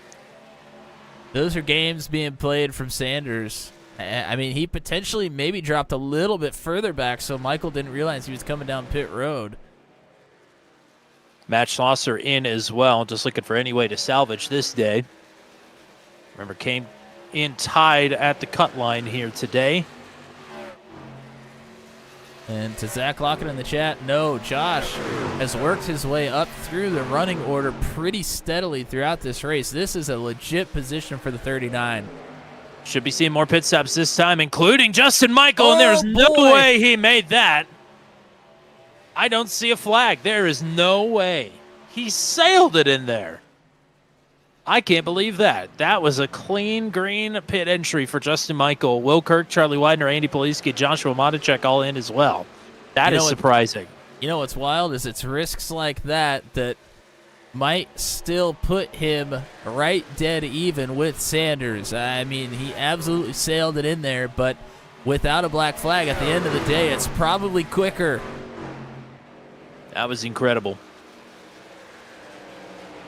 Those are games being played from Sanders. I mean, he potentially maybe dropped a little bit further back, so Michael didn't realize he was coming down pit road. Matt Schlosser in as well, just looking for any way to salvage this day. Remember, came in tied at the cut line here today. And to Zach Lockett in the chat, no, Josh has worked his way up through the running order pretty steadily throughout this race. This is a legit position for the 39. Should be seeing more pit stops this time, including Justin Michael, and there's no way he made that. I don't see a flag. There is no way. He sailed it in there. I can't believe that. That was a clean green pit entry for Justin Michael. Will Kirk, Charlie Widener, Andy Poliski, Joshua Matichek all in as well. That is surprising. You know what's wild is it's risks like that might still put him right dead even with Sanders. I mean, he absolutely sailed it in there, but without a black flag at the end of the day, it's probably quicker. That was incredible.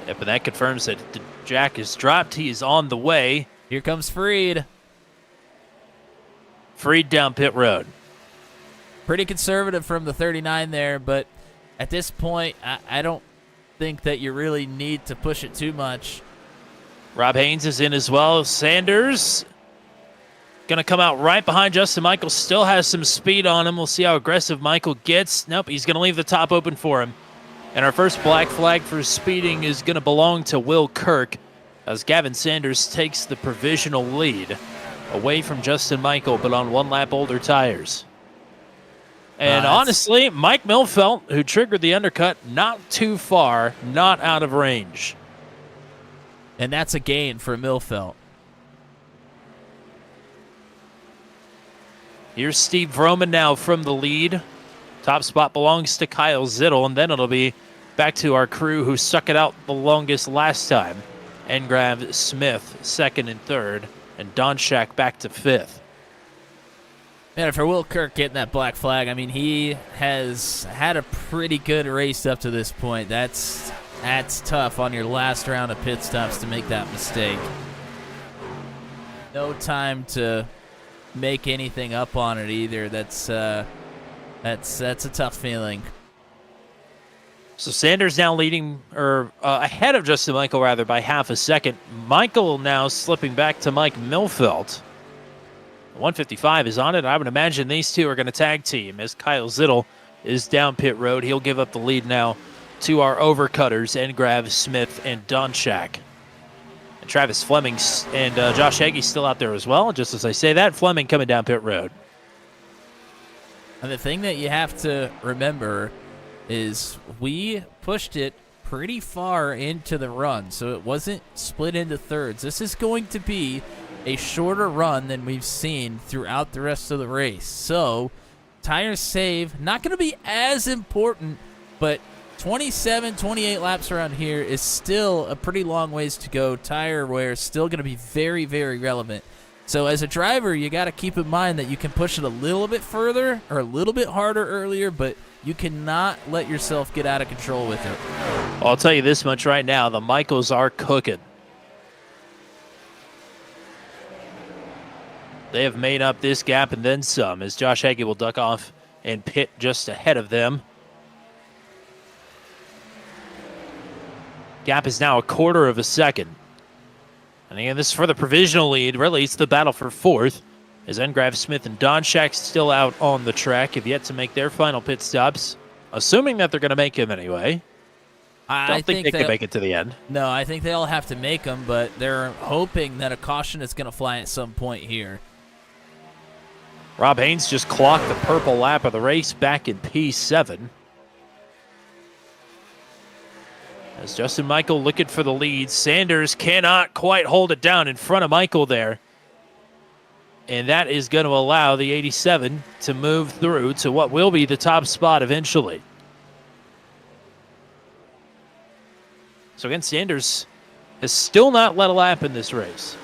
Yep, and that confirms that Jack is dropped. He is on the way. Here comes Freed. freed down pit road. Pretty conservative from the 39 there, but at this point, I don't think that you really need to push it too much. Rob Haynes is in as well. Sanders going to come out right behind Justin Michael. Still has some speed on him. We'll see how aggressive Michael gets. Nope, he's going to leave the top open for him. And our first black flag for speeding is going to belong to Will Kirk as Gavin Sanders takes the provisional lead away from Justin Michael, but on one lap older tires. And honestly, Mike Milfelt, who triggered the undercut, not too far, not out of range. And that's a gain for Milfelt. Here's Steve Vroman now from the lead. Top spot belongs to Kyle Zittel, and then it'll be back to our crew who stuck it out the longest last time. Engrav Smith, second and third, and Donchak back to fifth. Man, for Will Kirk getting that black flag, I mean, he has had a pretty good race up to this point. That's tough on your last round of pit stops to make that mistake. No time to make anything up on it either. That's a tough feeling. So Sanders now leading, or ahead of Justin Michael, rather, by half a second. Michael now slipping back to Mike Milfelt. 155 is on it. I would imagine these two are going to tag team as Kyle Zittel is down pit road. He'll give up the lead now to our overcutters, Engrav Smith and Donchak. And Travis Fleming and Josh Hagee still out there as well. Just as I say that, Fleming coming down pit road. And the thing that you have to remember is we pushed it pretty far into the run, so it wasn't split into thirds. This is going to be a shorter run than we've seen throughout the rest of the race. So tire save, not going to be as important, but 27, 28 laps around here is still a pretty long ways to go. Tire wear is still going to be very, very relevant. So as a driver, you got to keep in mind that you can push it a little bit further or a little bit harder earlier, but you cannot let yourself get out of control with it. Well, I'll tell you this much right now. The Michaels are cooking. They have made up this gap and then some as Josh Hagee will duck off and pit just ahead of them. Gap is now a quarter of a second. And again, this is for the provisional lead. Really, it's the battle for fourth. As Engrav Smith and Donchak still out on the track, have yet to make their final pit stops. Assuming that they're going to make them anyway. I don't think they can make it to the end. No, I think they'll have to make them, but they're hoping that a caution is going to fly at some point here. Rob Haynes just clocked the purple lap of the race back in P7. As Justin Michael looking for the lead, Sanders cannot quite hold it down in front of Michael there. And that is going to allow the 87 to move through to what will be the top spot eventually. So again, Sanders has still not led a lap in this race.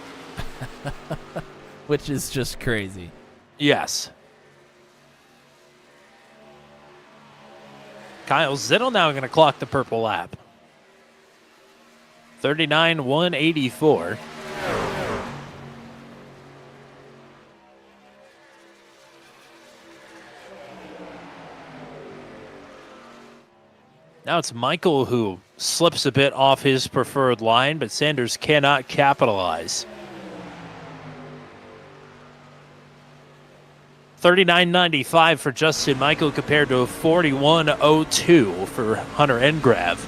Which is just crazy. Yes. Kyle Zittel now going to clock the purple lap. 39.184. Now it's Michael who slips a bit off his preferred line, but Sanders cannot capitalize. 39.95 for Justin Michael compared to a 41.02 for Hunter Engrav.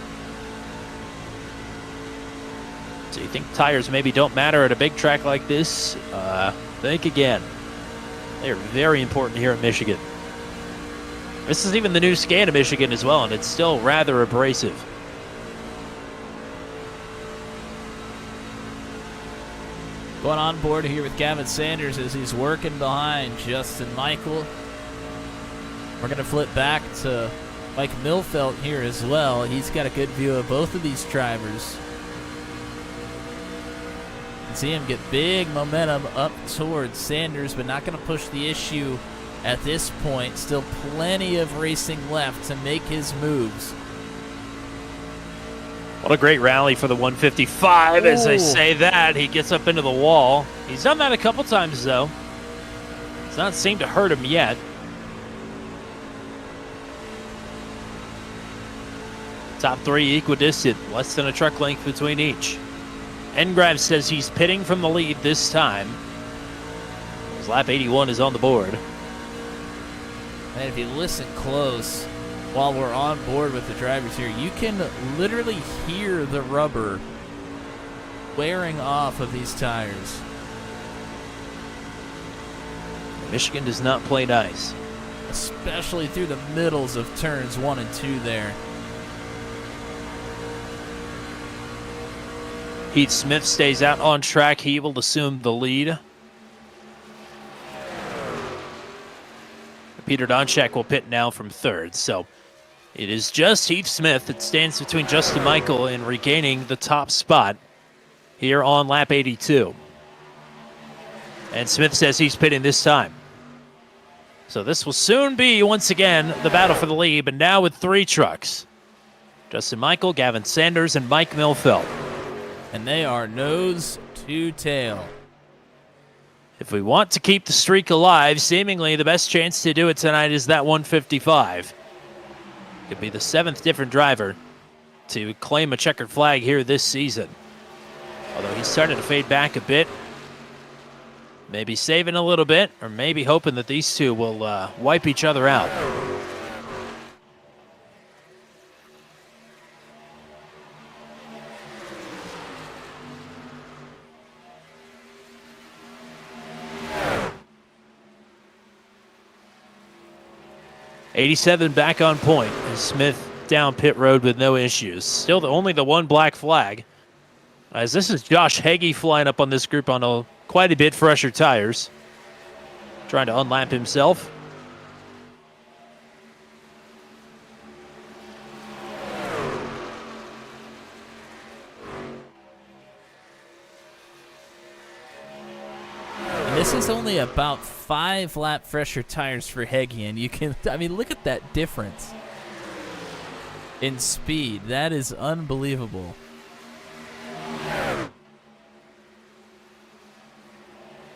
So you think tires maybe don't matter at a big track like this? Think again. They are very important here in Michigan. This is even the new scan of Michigan as well, and it's still rather abrasive. Going on board here with Gavin Sanders as he's working behind Justin Michael. We're going to flip back to Mike Milfelt here as well. He's got a good view of both of these drivers. You can see him get big momentum up towards Sanders, but not going to push the issue at this point. Still plenty of racing left to make his moves. What a great rally for the 155. As I say that, he gets up into the wall. He's done that a couple times, though. It's Does not seem to hurt him yet. Top three equidistant, less than a truck length between each. Engrav says he's pitting from the lead this time. His lap 81 is on the board. And if you listen close while we're on board with the drivers here, you can literally hear the rubber wearing off of these tires. Michigan does not play nice. Especially through the middles of turns 1 and 2 there. Heath Smith stays out on track. He will assume the lead. Peter Donchak will pit now from third. So it is just Heath Smith that stands between Justin Michael and regaining the top spot here on lap 82. And Smith says he's pitting this time. So this will soon be, once again, the battle for the lead, but now with 3 trucks. Justin Michael, Gavin Sanders, and Mike Milfeld. And they are nose to tail. If we want to keep the streak alive, seemingly the best chance to do it tonight is that 155. Could be the 7th different driver to claim a checkered flag here this season. Although he's starting to fade back a bit. Maybe saving a little bit, or maybe hoping that these two will wipe each other out. '87 back on point, and Smith down pit road with no issues. Still only the one black flag, as this is Josh Heggie flying up on this group on quite a bit fresher tires, trying to unlap himself. And this is only about 5 lap fresher tires for Heggie, and you can, I mean, look at that difference in speed. That is unbelievable.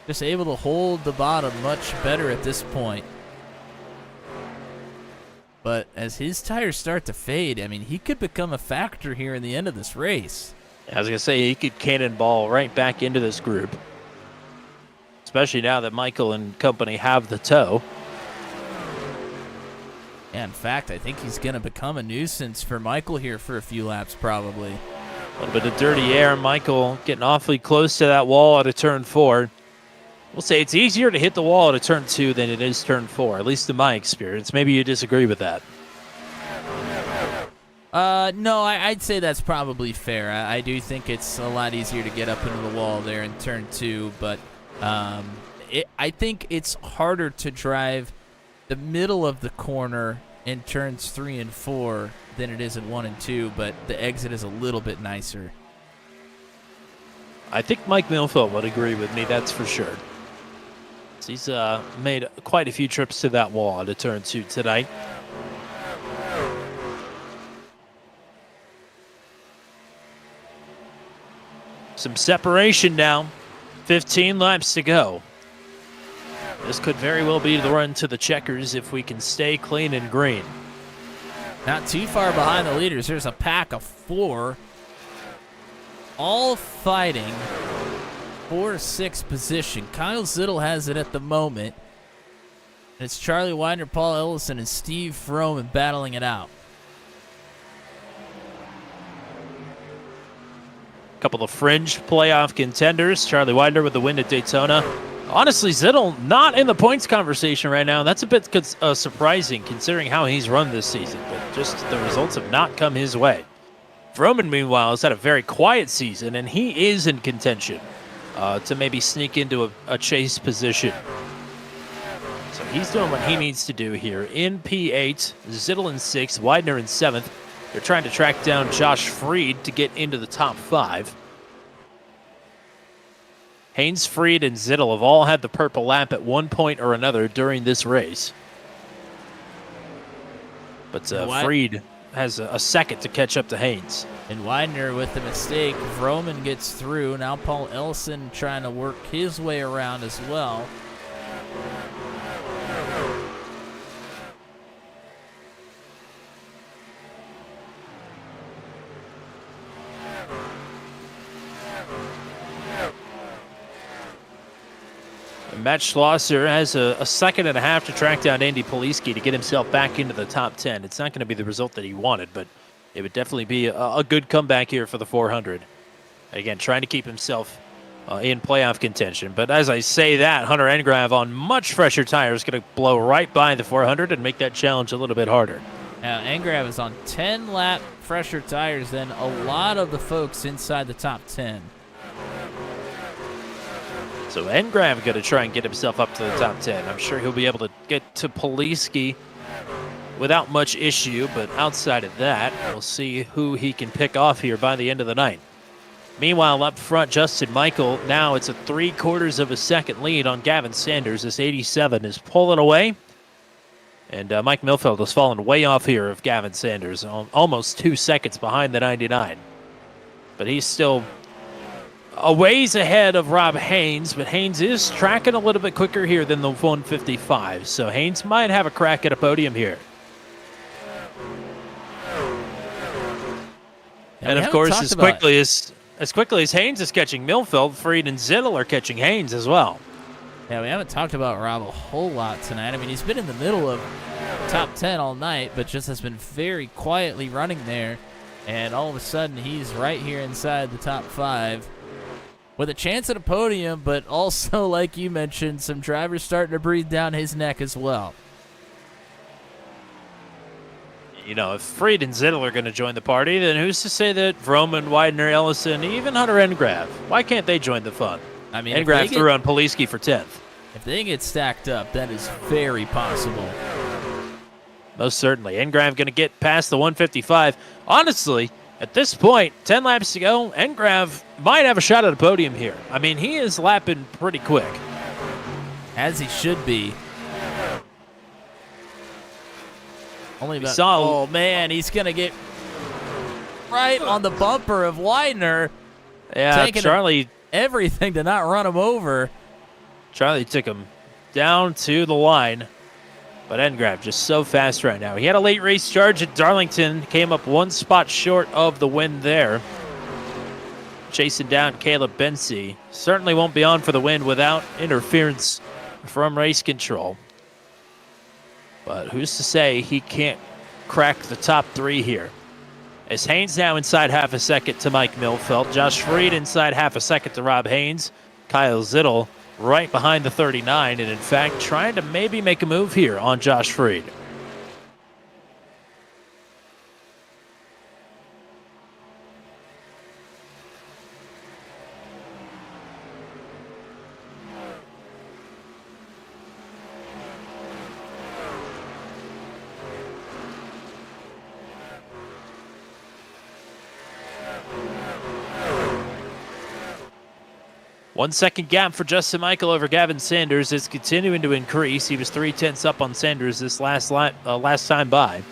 Just able to hold the bottom much better at this point. But as his tires start to fade, I mean, he could become a factor here in the end of this race. I was going to say, he could cannonball right back into this group. Especially now that Michael and company have the tow. Yeah, in fact, I think he's going to become a nuisance for Michael here for a few laps, probably. A little bit of dirty air. Michael getting awfully close to that wall at a turn 4. We'll say it's easier to hit the wall at a turn 2 than it is turn 4, at least in my experience. Maybe you disagree with that. No, I'd say that's probably fair. I do think it's a lot easier to get up into the wall there in turn 2, but I think it's harder to drive the middle of the corner in turns 3 and 4 than it is in 1 and 2, but the exit is a little bit nicer. I think Mike Milfeld would agree with me, that's for sure. He's made quite a few trips to that wall at a turn 2 tonight. Some separation now. 15 laps to go. This could very well be the run to the checkers if we can stay clean and green. Not too far behind the leaders. There's a pack of 4, all fighting for 6th position. Kyle Zittel has it at the moment. And it's Charlie Widener, Paul Ellison, and Steve Froman battling it out. Couple of fringe playoff contenders. Charlie Widener with the win at Daytona. Honestly, Zittel not in the points conversation right now. That's a bit surprising considering how he's run this season, but just the results have not come his way. Froman, meanwhile, has had a very quiet season, and he is in contention to maybe sneak into a chase position. So he's doing what he needs to do here. In P8, Zittel in 6th, Widener in 7th. They're trying to track down Josh Freed to get into the top 5. Haynes, Freed, and Zittel have all had the purple lap at one point or another during this race. But Freed has a second to catch up to Haynes. And Widener with the mistake. Vroman gets through. Now Paul Ellison trying to work his way around as well. Matt Schlosser has a second and a half to track down Andy Poliski to get himself back into the top 10. It's not going to be the result that he wanted, but it would definitely be a good comeback here for the 400. Again, trying to keep himself in playoff contention. But as I say that, Hunter Engrav on much fresher tires going to blow right by the 400 and make that challenge a little bit harder. Now, Engrav is on 10-lap fresher tires than a lot of the folks inside the top 10. So Engrav going to try and get himself up to the top 10. I'm sure he'll be able to get to Poliski without much issue, but outside of that, we'll see who he can pick off here by the end of the night. Meanwhile, up front, Justin Michael, now it's a 3/4 of a second lead on Gavin Sanders. This 87 is pulling away. And Mike Milfeld has fallen way off here of Gavin Sanders, almost 2 seconds behind the 99. But he's still a ways ahead of Rob Haynes, but Haynes is tracking a little bit quicker here than the 155. So Haynes might have a crack at a podium here. And of course, as quickly as Haynes is catching Milfeld, Freed and Zittel are catching Haynes as well. Yeah, we haven't talked about Rob a whole lot tonight. I mean, he's been in the middle of top 10 all night, but just has been very quietly running there. And all of a sudden, he's right here inside the top 5 with a chance at a podium, but also, like you mentioned, some drivers starting to breathe down his neck as well. You know, if Freed and Zittel are going to join the party, then who's to say that Vroman, Widener, Ellison, even Hunter Engrav, why can't they join the fun? I mean, Engrav threw on Poliski for 10th. If they get stacked up, that is very possible. Most certainly. Engrav going to get past the 155. Honestly, at this point, 10 laps to go, Engrav might have a shot at a podium here. I mean, he is lapping pretty quick. As he should be. Only about, oh, man, he's going to get right on the bumper of Widener. Yeah, Charlie. Everything to not run him over. Charlie took him down to the line. But Engrav just so fast right now. He had a late race charge at Darlington. Came up 1 spot short of the win there. Chasing down Caleb Bensey. Certainly won't be on for the win without interference from race control. But who's to say he can't crack the top 3 here? As Haynes now inside half a second to Mike Milfeld. Josh Freed inside half a second to Rob Haynes. Kyle Zittel right behind the 39, and in fact trying to maybe make a move here on Josh Freed. One second gap for Justin Michael over Gavin Sanders is continuing to increase. He was 0.3 up on Sanders this last time by.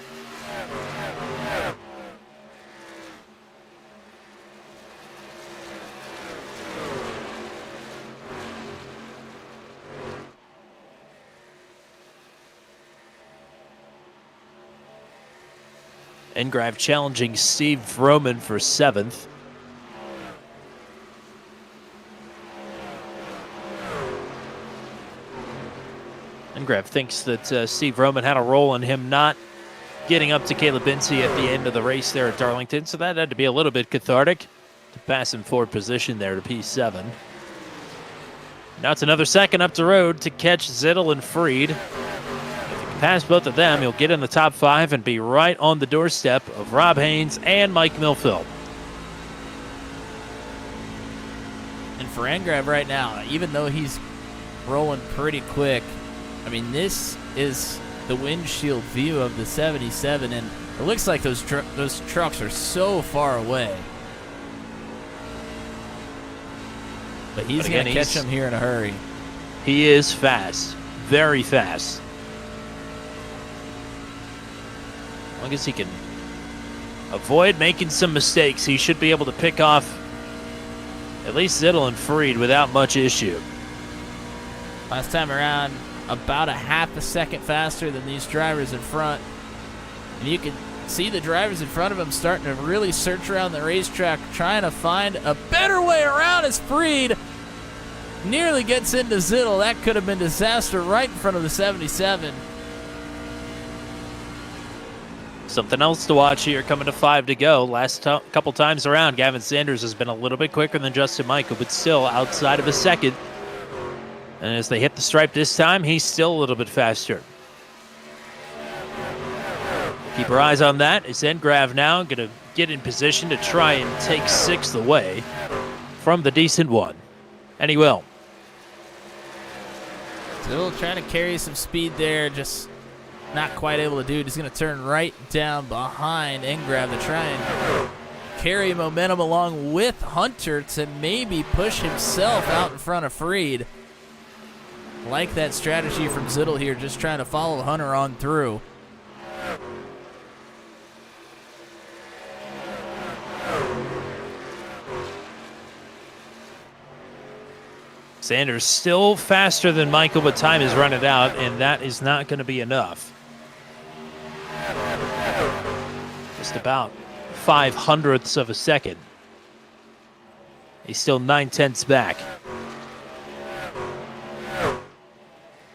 Engrav challenging Steve Vroman for 7th. Engrav thinks that Steve Vroman had a role in him not getting up to Caleb Bensey at the end of the race there at Darlington, so that had to be a little bit cathartic to pass him forward position there to P7. Now it's another second up the road to catch Zittel and Freed. If you can pass both of them, you'll get in the top 5 and be right on the doorstep of Rob Haynes and Mike Milfeld. And for Engrav right now, even though he's rolling pretty quick, I mean, this is the windshield view of the 77, and it looks like those trucks are so far away. But he's going to catch them here in a hurry. He is fast, very fast. As long as he can avoid making some mistakes, he should be able to pick off at least Zittel and Freed without much issue. Last time around, about a half a second faster than these drivers in front. And you can see the drivers in front of him starting to really search around the racetrack, trying to find a better way around as Freed Nearly gets into Zittel. That could have been disaster right in front of the 77. Something else to watch here, coming to 5 to go. Last couple times around, Gavin Sanders has been a little bit quicker than Justin Michael, but still outside of a second. And as they hit the stripe this time, he's still a little bit faster. Keep our eyes on that. Is Engrav now going to get in position to try and take 6th away from the decent one? And he will. Still trying to carry some speed there, just not quite able to do it. He's going to turn right down behind Engrav to try and carry momentum along with Hunter to maybe push himself out in front of Freed. Like that strategy from Zittel here, just trying to follow Hunter on through. Sanders still faster than Michael, but time is running out, and that is not going to be enough. Just about 0.05 of a second. He's still 9/10 back.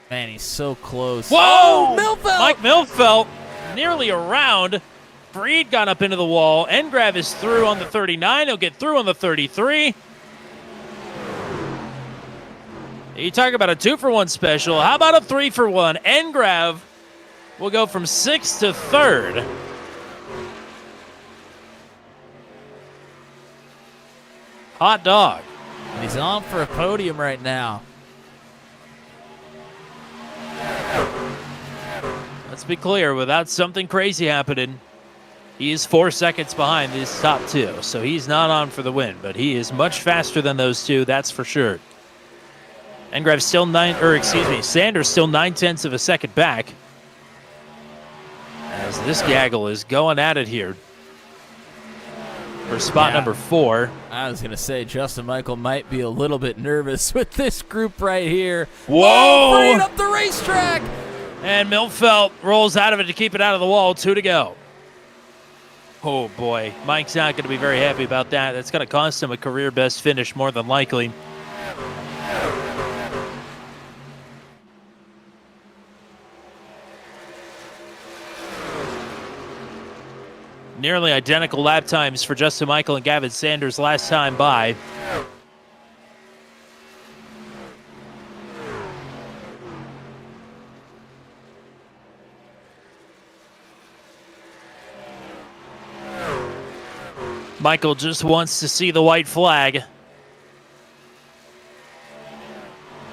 Man, he's so close. Whoa! Oh, Milfeld! Mike Milfeld nearly around. Freed got up into the wall. Engrav is through on the 39. He'll get through on the 33. You talk about a 2-for-1 special. How about a 3-for-1? Engrav will go from 6th to 3rd. Hot dog. And he's on for a podium right now. Let's be clear, without something crazy happening, he is 4 seconds behind these top 2. So he's not on for the win, but he is much faster than those two, that's for sure. Engrav still Sanders still 9/10 of a second back. As this gaggle is going at it here for spot number 4. I was going to say Justin Michael might be a little bit nervous with this group right here. Whoa! Freed up the racetrack! And Milfeld rolls out of it to keep it out of the wall. 2 to go. Oh boy, Mike's not going to be very happy about that. That's going to cost him a career best finish more than likely. Nearly identical lap times for Justin Michael and Gavin Sanders last time by. Michael just wants to see the white flag.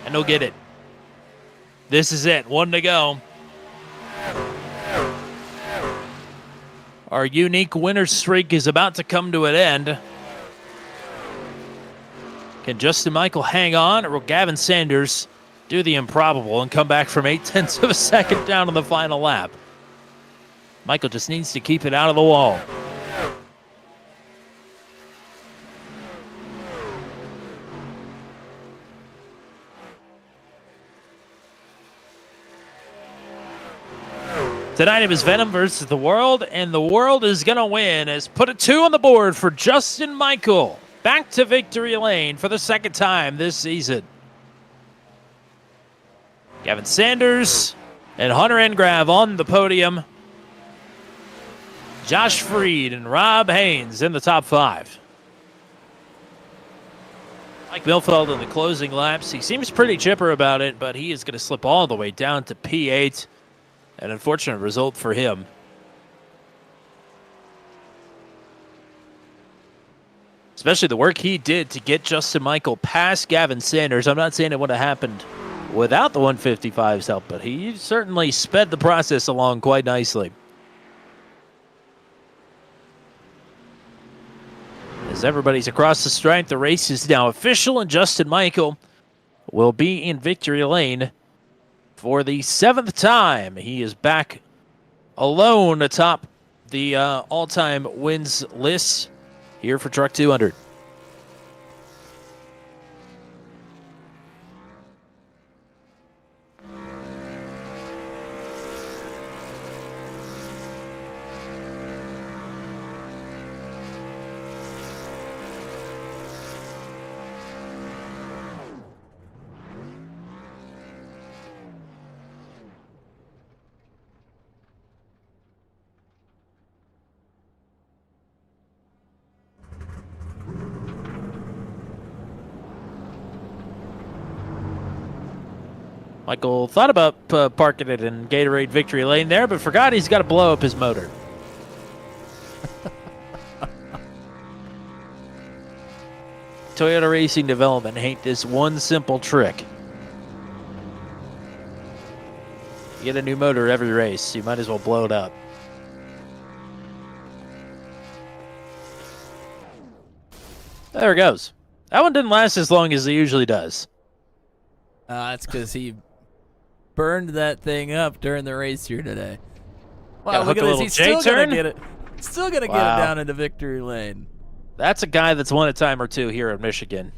And he'll get it. This is it. 1 to go. Our unique winner streak is about to come to an end. Can Justin Michael hang on, or will Gavin Sanders do the improbable and come back from 0.8 of a second down on the final lap? Michael just needs to keep it out of the wall. Tonight it was Venom versus the World, and the World is going to win as put a 2 on the board for Justin Michael. Back to victory lane for the second time this season. Gavin Sanders and Hunter Engrav on the podium. Josh Freed and Rob Haynes in the top 5. Mike Milfeld in the closing laps. He seems pretty chipper about it, but he is going to slip all the way down to P8. An unfortunate result for him. Especially the work he did to get Justin Michael past Gavin Sanders. I'm not saying it would have happened without the 155's help, but he certainly sped the process along quite nicely. As everybody's across the stripe, the race is now official, and Justin Michael will be in victory lane for the 7th time. He is back alone atop the all-time wins list here for Truck 200. Michael thought about parking it in Gatorade Victory Lane there, but forgot he's got to blow up his motor. Toyota Racing Development hate this one simple trick. You get a new motor every race, you might as well blow it up. There it goes. That one didn't last as long as it usually does. That's because he burned that thing up during the race here today. Wow, Gotta look hook at a this. little He's still J-turn? gonna get it. Still gonna get it Wow. down into victory lane. That's a guy that's won a time or two here in Michigan,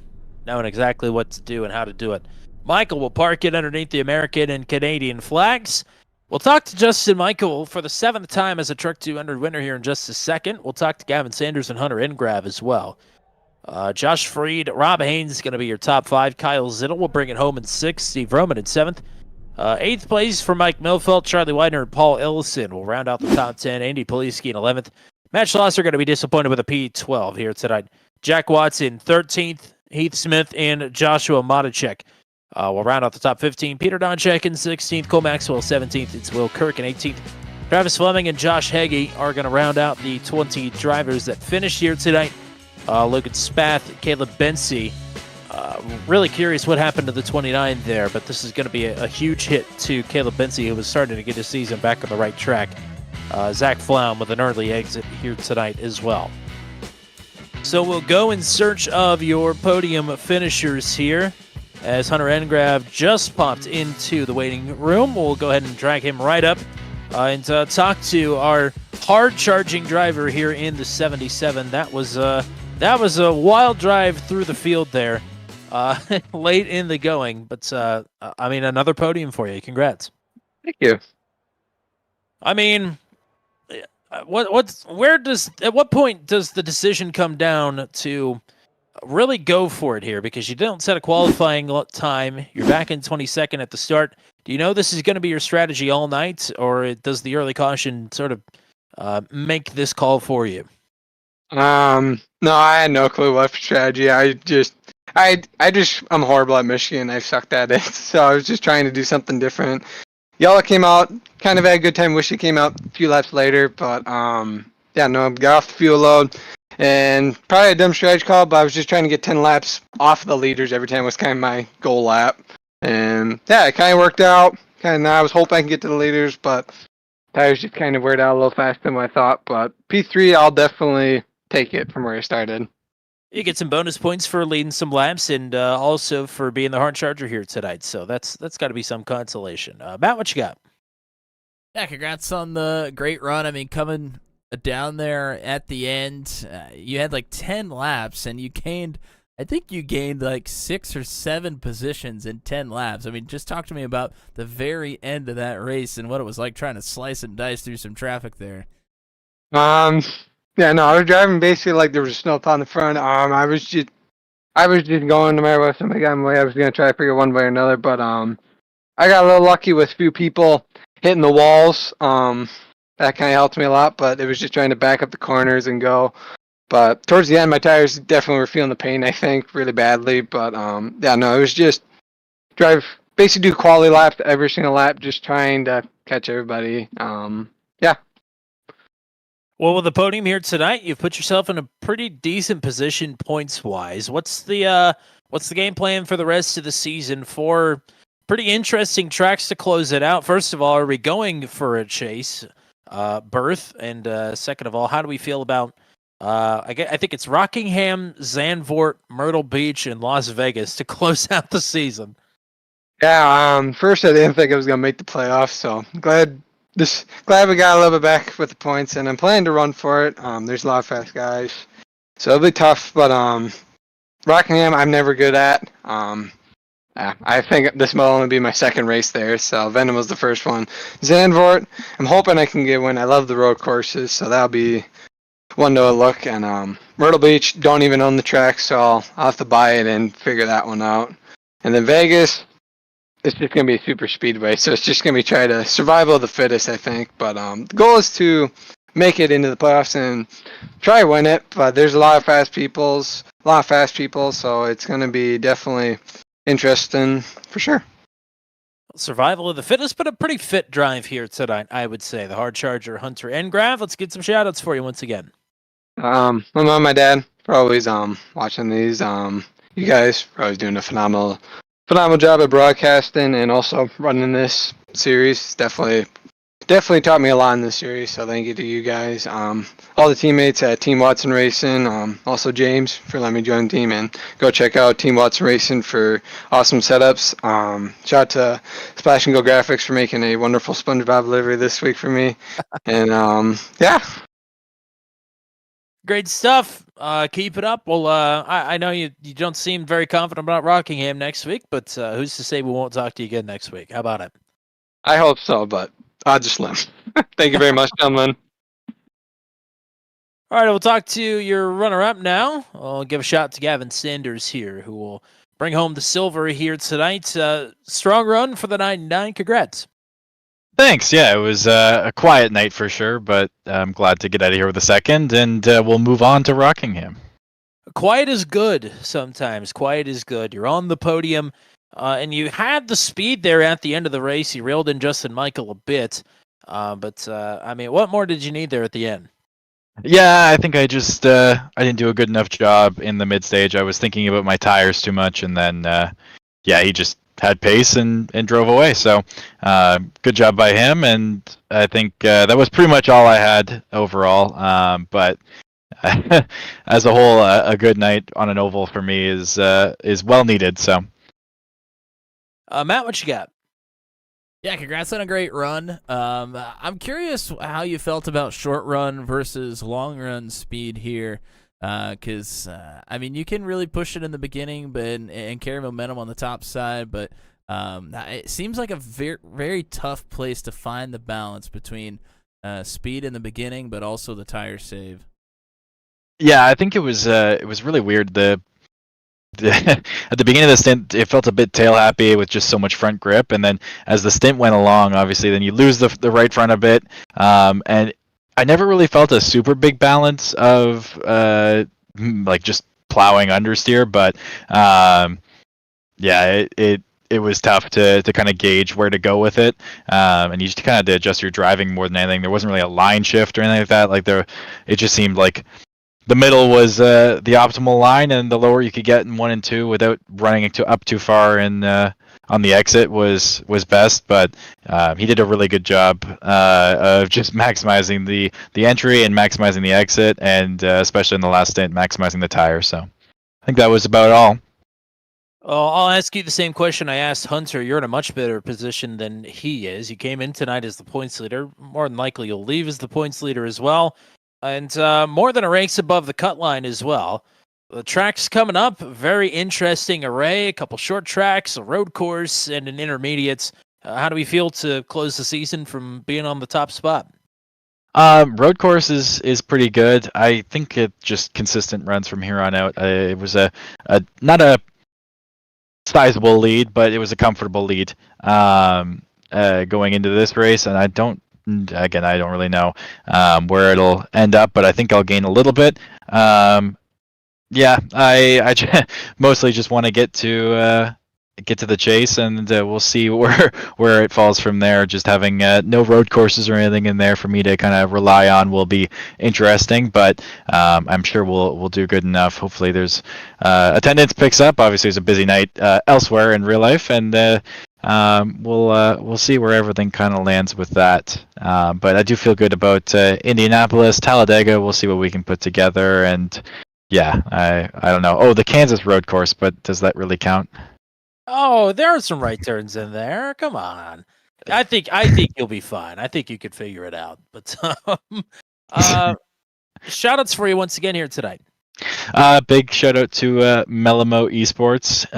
knowing exactly what to do and how to do it. Michael will park it underneath the American and Canadian flags. We'll talk to Justin Michael for the 7th time as a Truck 200 winner here in just a second. We'll talk to Gavin Sanders and Hunter Ingrave as well. Josh Freed, Rob Haynes is going to be your top 5. Kyle Zittel will bring it home in 6th. Steve Roman in 7th. 8th place for Mike Milfeld, Charlie Widener, and Paul Ellison will round out the top 10. Andy Poliski in 11th. Matt Schlosser going to be disappointed with a P12 here tonight. Jack Watson 13th. Heath Smith and Joshua Matichek will round out the top 15. Peter Donchek in 16th. Cole Maxwell 17th. It's Will Kirk in 18th. Travis Fleming and Josh Hagee are going to round out the 20 drivers that finished here tonight. Logan Spath, Caleb Bensey. Really curious what happened to the 29 there, but this is going to be a huge hit to Caleb Bensey, who was starting to get his season back on the right track. Zach Flaum with an early exit here tonight as well. So we'll go in search of your podium finishers here. As Hunter Engrav just popped into the waiting room, we'll go ahead and drag him right up and talk to our hard-charging driver here in the 77. That was a wild drive through the field there, late in the going. But I mean, another podium for you. Congrats. Thank you. I mean, at what point does the decision come down to really go for it here? Because you don't set a qualifying time. You're back in 22nd at the start. Do you know this is going to be your strategy all night, or does the early caution sort of make this call for you? No, I had no clue what strategy. I'm horrible at Michigan. I sucked at it, so I was just trying to do something different. Yellow came out, kind of had a good time. Wish it came out a few laps later, but yeah, no, got off the fuel load, and probably a dumb strategy call, but I was just trying to get 10 laps off of the leaders every time was kind of my goal lap, and yeah, it kind of worked out. I was hoping I could get to the leaders, but tires just kind of wear out a little faster than what I thought. But P3, I'll definitely take it from where I started. You get some bonus points for leading some laps and also for being the hard charger here tonight. So that's got to be some consolation. Matt, what you got? Yeah, congrats on the great run. I mean, coming down there at the end, you had like 10 laps, and I think you gained like 6 or 7 positions in 10 laps. I mean, just talk to me about the very end of that race and what it was like trying to slice and dice through some traffic there. Yeah, no, I was driving basically like there was a snow plow in the front. I was just going no matter what somebody got in my way. I was gonna try to figure one way or another, but I got a little lucky with a few people hitting the walls. That kind of helped me a lot, but it was just trying to back up the corners and go. But towards the end, my tires definitely were feeling the pain, I think, really badly. But yeah, no, it was just basically do quality laps every single lap, just trying to catch everybody. Yeah. Well, with the podium here tonight, you've put yourself in a pretty decent position points-wise. What's the game plan for the rest of the season for pretty interesting tracks to close it out? First of all, are we going for a chase berth? And second of all, how do we feel about I think it's Rockingham, Zandvoort, Myrtle Beach, and Las Vegas to close out the season? Yeah, first I didn't think I was gonna make the playoffs, so glad we got a little bit back with the points, and I'm planning to run for it. There's a lot of fast guys, so it'll be tough. But Rockingham, I'm never good at. I think this will only be my second race there, so Venom was the first one. Zandvoort, I'm hoping I can get one. I love the road courses, so that'll be one to look. And Myrtle Beach, don't even own the track, so I'll have to buy it and figure that one out. And then Vegas, it's just going to be a super speedway, so it's just going to be try to survival of the fittest, I think. But the goal is to make it into the playoffs and try to win it. But there's a lot of fast people, so it's going to be definitely interesting for sure. Survival of the fittest, but a pretty fit drive here tonight, I would say. The hard charger, Hunter and Grav. Let's get some shout outs for you once again. My mom, my dad for always watching these. You guys for always doing a phenomenal job at broadcasting and also running this series. Definitely taught me a lot in this series, so thank you to you guys. All the teammates at Team Watson Racing, also James for letting me join the team, and go check out Team Watson Racing for awesome setups. Shout out to Splash and Go Graphics for making a wonderful SpongeBob delivery this week for me. And yeah. Great stuff. Keep it up. Well, I know you don't seem very confident about Rockingham next week, but who's to say we won't talk to you again next week? How about it? I hope so, but I'll just limp. Thank you very much, gentlemen. All right, we'll talk to your runner-up now. I'll give a shout out to Gavin Sanders here, who will bring home the silver here tonight. Strong run for the 99. Congrats. Thanks. Yeah, it was a quiet night for sure, but I'm glad to get out of here with a second, and we'll move on to Rockingham. Quiet is good sometimes. Quiet is good. You're on the podium, and you had the speed there at the end of the race. You reeled in Justin Michael a bit, but I mean, what more did you need there at the end? Yeah, I think I just I didn't do a good enough job in the mid stage. I was thinking about my tires too much, and then yeah, he just had pace and drove away. So good job by him, and I think that was pretty much all I had overall. But as a whole, a good night on an oval for me is well needed. So Matt, what you got? Yeah, congrats on a great run. I'm curious how you felt about short run versus long run speed here, because I mean you can really push it in the beginning, but and carry momentum on the top side, but it seems like a very very tough place to find the balance between speed in the beginning, but also the tire save. yeah, I think it was really weird. At the beginning of the stint, it felt a bit tail happy with just so much front grip, and then as the stint went along, obviously, then you lose the right front a bit, and I never really felt a super big balance of like just plowing understeer, but yeah, it was tough to kind of gauge where to go with it, and you just kind of had to adjust your driving more than anything. There wasn't really a line shift or anything like that. Like it just seemed like the middle was the optimal line, and the lower you could get in 1 and 2 without running up too far in on the exit was best. But he did a really good job of just maximizing the entry and maximizing the exit, and especially in the last stint, maximizing the tire. So I think that was about all. I'll ask you the same question I asked Hunter. You're in a much better position than he is. You came in tonight as the points leader. More than likely, you'll leave as the points leader as well. And more than a race above the cut line as well. The tracks coming up, very interesting array. A couple short tracks, a road course, and an intermediate. How do we feel to close the season from being on the top spot? Road course is pretty good. I think it just consistent runs from here on out. It was a not a sizable lead, but it was a comfortable lead going into this race, and I don't really know where it'll end up, but I think I'll gain a little bit. Yeah, I mostly just want to get to the chase, and we'll see where it falls from there. Just having no road courses or anything in there for me to kind of rely on will be interesting, but I'm sure we'll do good enough. Hopefully there's attendance picks up. Obviously it's a busy night elsewhere in real life, and we'll see where everything kind of lands with that. But I do feel good about Indianapolis, Talladega. We'll see what we can put together, and yeah, I don't know. Oh, the Kansas road course, but does that really count? Oh, there are some right turns in there. Come on. I think you'll be fine. I think you could figure it out. But shout outs for you once again here tonight. Big shout out to Melamo Esports.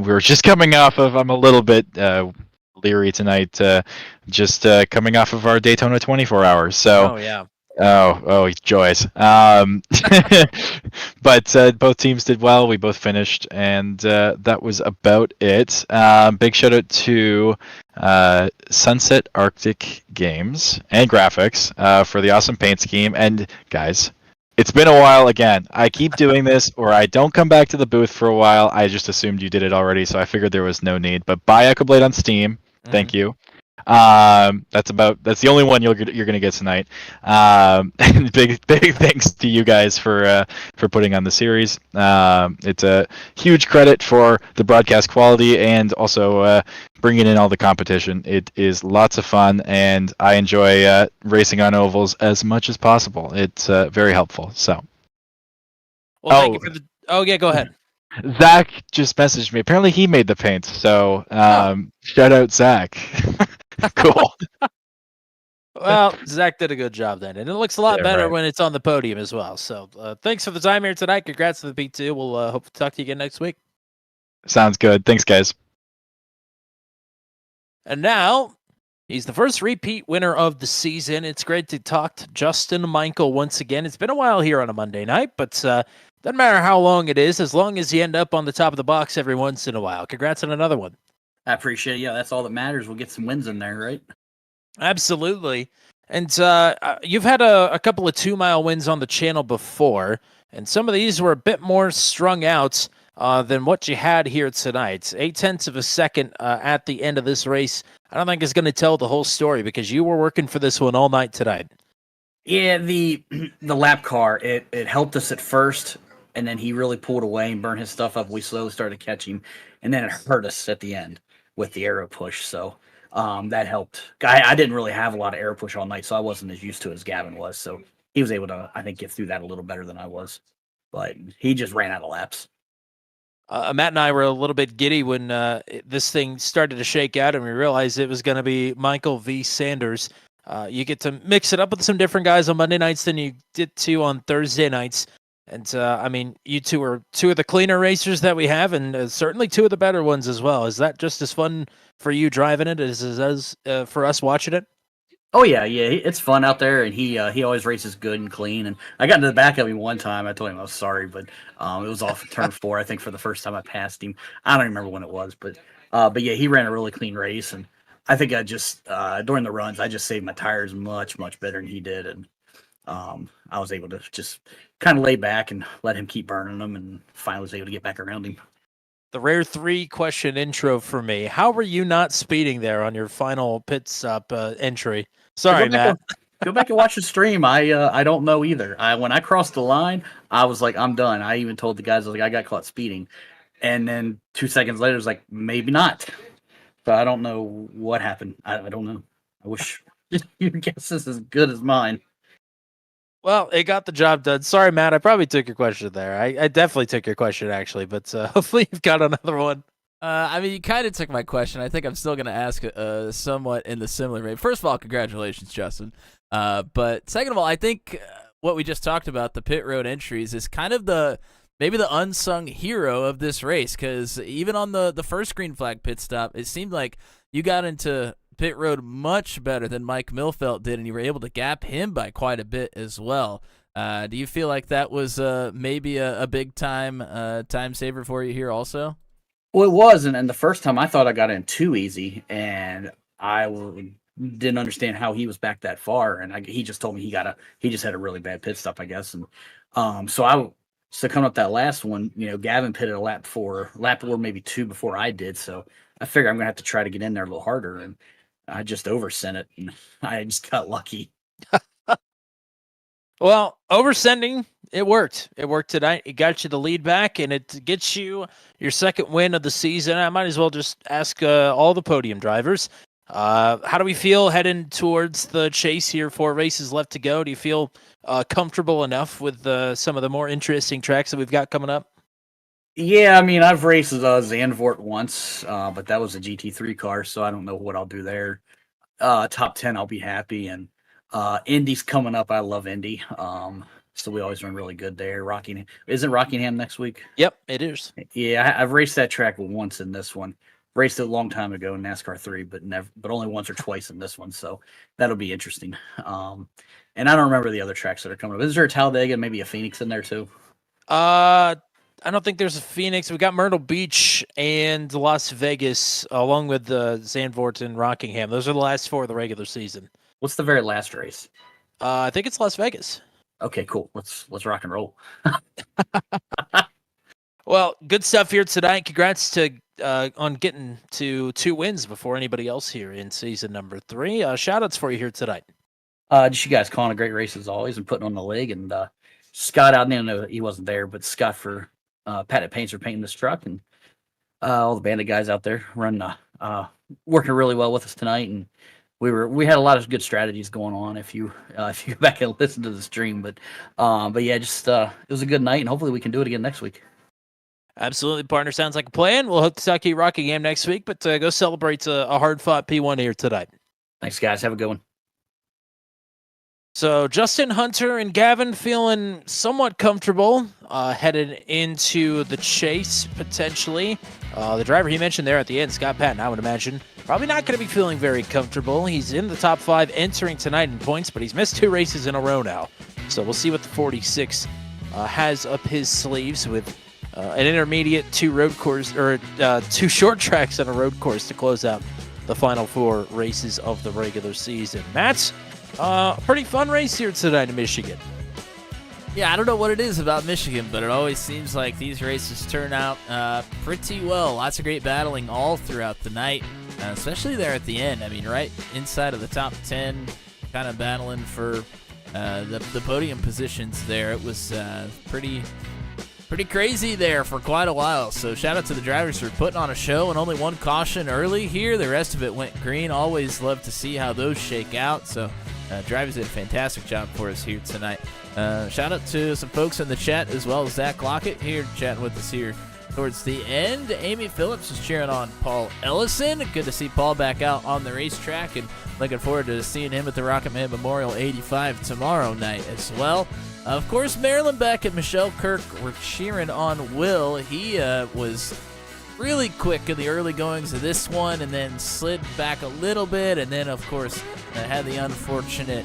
We were just coming off of, I'm a little bit leery tonight, just coming off of our Daytona 24 hours. So oh yeah. Oh, joys. But both teams did well. We both finished, and that was about it. Big shout out to Sunset Arctic Games and Graphics for the awesome paint scheme. And guys, it's been a while again. I keep doing this, or I don't come back to the booth for a while. I just assumed you did it already, so I figured there was no need. But buy EchoBlade on Steam. Thank you. That's the only one you're gonna get tonight. And big thanks to you guys for putting on the series. It's a huge credit for the broadcast quality and also bringing in all the competition. It is lots of fun, and I enjoy racing on ovals as much as possible. It's very helpful. So. Well, thank you for the. Oh yeah, go ahead. Zach just messaged me. Apparently, he made the paints. So, shout out Zach. Cool. Well, Zach did a good job then, and it looks a lot Yeah, better right. when it's on the podium as well. So, thanks for the time here tonight. Congrats to the P2. We'll hope to talk to you again next week. Sounds good. Thanks, guys. And now, he's the first repeat winner of the season. It's great to talk to Justin Michael once again. It's been a while here on a Monday night, but doesn't matter how long it is, as long as you end up on the top of the box every once in a while. Congrats on another one. I appreciate it. Yeah, that's all that matters. We'll get some wins in there, right? Absolutely. And you've had a couple of 2-mile wins on the channel before, and some of these were a bit more strung out than what you had here tonight. 0.8 of a second at the end of this race. I don't think it's going to tell the whole story because you were working for this one all night tonight. Yeah, the lap car, it helped us at first, and then he really pulled away and burned his stuff up. We slowly started catching him, and then it hurt us at the end with the aero push. So that helped. I didn't really have a lot of aero push all night, so I wasn't as used to it as Gavin was. So he was able to, I think, get through that a little better than I was. But he just ran out of laps. Matt and I were a little bit giddy when this thing started to shake out and we realized it was going to be Michael v. Sanders. You get to mix it up with some different guys on Monday nights than you did to on Thursday nights. And, I mean, you two are two of the cleaner racers that we have, and certainly two of the better ones as well. Is that just as fun for you driving it as for us watching it? Oh yeah, it's fun out there, and he always races good and clean. And I got into the back of him one time. I told him I was sorry, but it was off turn 4. I think for the first time I passed him. I don't remember when it was, but yeah, he ran a really clean race, and I think I just during the runs I just saved my tires much better than he did, and I was able to just kind of lay back and let him keep burning them, and finally was able to get back around him. The rare 3-question intro for me. How were you not speeding there on your final pit stop entry? Sorry, Matt. Go back and watch the stream. I don't know either. When I crossed the line, I was like, I'm done. I even told the guys, I was like, I got caught speeding. And then 2 seconds later, it was like, maybe not. So I don't know what happened. I don't know. I wish your guess is as good as mine. Well, it got the job done. Sorry, Matt. I probably took your question there. I definitely took your question, actually. But hopefully you've got another one. I mean, you kind of took my question. I think I'm still going to ask somewhat in the similar vein. First of all, congratulations, Justin. But second of all, I think what we just talked about, the pit road entries, is kind of maybe the unsung hero of this race. Because even on the first green flag pit stop, it seemed like you got into pit road much better than Mike Milfelt did, and you were able to gap him by quite a bit as well. Do you feel like that was maybe a big time saver for you here also? Well, it was, and the first time I thought I got in too easy, and I didn't understand how he was back that far, and he just told me he just had a really bad pit stop, I guess, and so coming up that last one, Gavin pitted a lap or maybe 2 before I did, so I figured I'm gonna have to try to get in there a little harder, and I just oversent it, and I just got lucky. Well, oversending, it worked. It worked tonight. It got you the lead back, and it gets you your second win of the season. I might as well just ask all the podium drivers, how do we feel heading towards the chase here? 4 races left to go. Do you feel comfortable enough with some of the more interesting tracks that we've got coming up? Yeah, I mean, I've raced Zandvoort once, but that was a GT3 car, so I don't know what I'll do there. Top 10, I'll be happy, and Indy's coming up. I love Indy. So we always run really good there. Isn't Rockingham next week? Yep, it is. Yeah, I've raced that track once in this one. Raced it a long time ago in NASCAR 3, but only once or twice in this one. So that'll be interesting. And I don't remember the other tracks that are coming up. Is there a Talladega, maybe a Phoenix in there too? I don't think there's a Phoenix. We got Myrtle Beach and Las Vegas, along with Zandvoort and Rockingham. Those are the last 4 of the regular season. What's the very last race? I think it's Las Vegas. Okay, cool. Let's rock and roll. Well, good stuff here tonight. Congrats to on getting to 2 wins before anybody else here in season number 3. Shout outs for you here tonight. Just you guys calling a great race as always and putting on the leg. And Scott out there, no, he wasn't there, but Scott for Patent Paints for painting this truck, and all the bandit guys out there working really well with us tonight. And we had a lot of good strategies going on if you go back and listen to the stream. But yeah, just it was a good night, and hopefully we can do it again next week. Absolutely, partner. Sounds like a plan. We'll hope to talk to you Rockingham next week, but go celebrate a hard-fought P1 here tonight. Thanks, guys. Have a good one. So Justin, Hunter, and Gavin feeling somewhat comfortable headed into the chase, potentially. The driver he mentioned there at the end, Scott Patton, I would imagine, probably not going to be feeling very comfortable. He's in the top 5 entering tonight in points, but he's missed 2 races in a row now. So we'll see what the 46 has up his sleeves with an intermediate, 2 road course, or 2 short tracks and a road course to close out the final 4 races of the regular season. Matt, pretty fun race here tonight in Michigan. Yeah, I don't know what it is about Michigan, but it always seems like these races turn out pretty well. Lots of great battling all throughout the night, especially there at the end. I mean, right inside of the top 10, kind of battling for the podium positions there. It was pretty crazy there for quite a while. So shout out to the drivers for putting on a show, and only 1 caution early here. The rest of it went green. Always love to see how those shake out. So drivers did a fantastic job for us here tonight. Shout out to some folks in the chat as well as Zach Lockett here chatting with us here towards the end. Amy Phillips is cheering on Paul Ellison. Good to see Paul back out on the racetrack, and looking forward to seeing him at the Rocket Man Memorial 85 tomorrow night as well. Of course, Marilyn Beck and Michelle Kirk were cheering on Will. He was really quick in the early goings of this one, and then slid back a little bit, and then, of course, had the unfortunate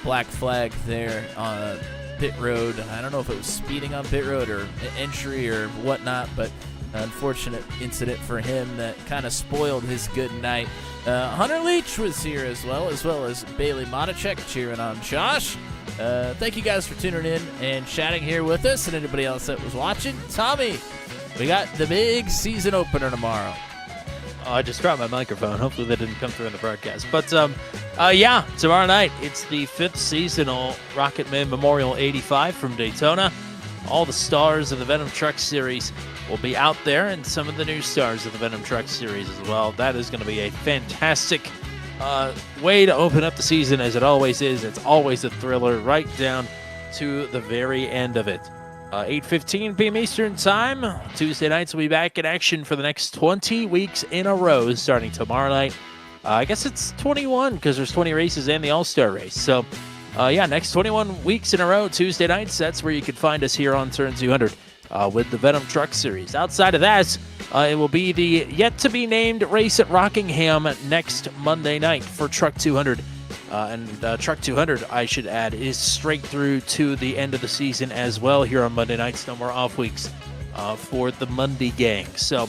black flag there on pit road. I don't know if it was speeding on pit road or entry or whatnot, but unfortunate incident for him that kind of spoiled his good night. Hunter Leach was here as well as Bailey Matichek cheering on Josh. Thank you guys for tuning in and chatting here with us, and anybody else that was watching. Tommy, we got the big season opener tomorrow. Oh, I just dropped my microphone. Hopefully that didn't come through in the broadcast. But yeah, tomorrow night it's the 5th seasonal Rocket Man Memorial 85 from Daytona. All the stars of the Venom Truck Series will be out there, and some of the new stars of the Venom Truck Series as well. That is going to be a fantastic way to open up the season, as it always is. It's always a thriller right down to the very end of it. 8:15 p.m. Eastern Time. Tuesday nights will be back in action for the next 20 weeks in a row, starting tomorrow night. I guess it's 21 because there's 20 races and the All-Star race. So, yeah, next 21 weeks in a row, Tuesday nights. That's where you can find us here on Turn 200 with the Venom Truck Series. Outside of that, it will be the yet-to-be-named race at Rockingham next Monday night for Truck 200. Truck 200, I should add, is straight through to the end of the season as well here on Monday nights. No more off weeks for the Monday gang. So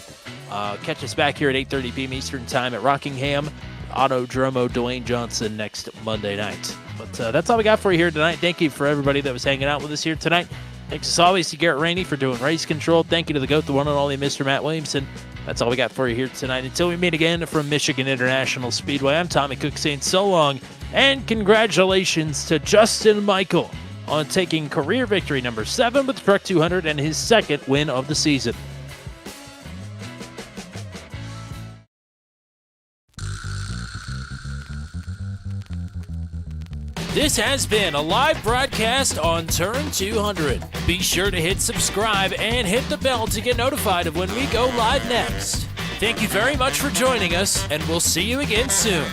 catch us back here at 8:30 p.m. Eastern Time at Rockingham. Autodromo Dwayne Johnson next Monday night. But that's all we got for you here tonight. Thank you for everybody that was hanging out with us here tonight. Thanks as always to Garrett Rainey for doing race control. Thank you to the GOAT, the one and only Mr. Matt Williamson. That's all we got for you here tonight. Until we meet again from Michigan International Speedway, I'm Tommy Cook saying so long, and congratulations to Justin Michael on taking career victory number 7 with Truck 200 and his 2nd win of the season. This has been a live broadcast on Turn 200. Be sure to hit subscribe and hit the bell to get notified of when we go live next. Thank you very much for joining us, and we'll see you again soon.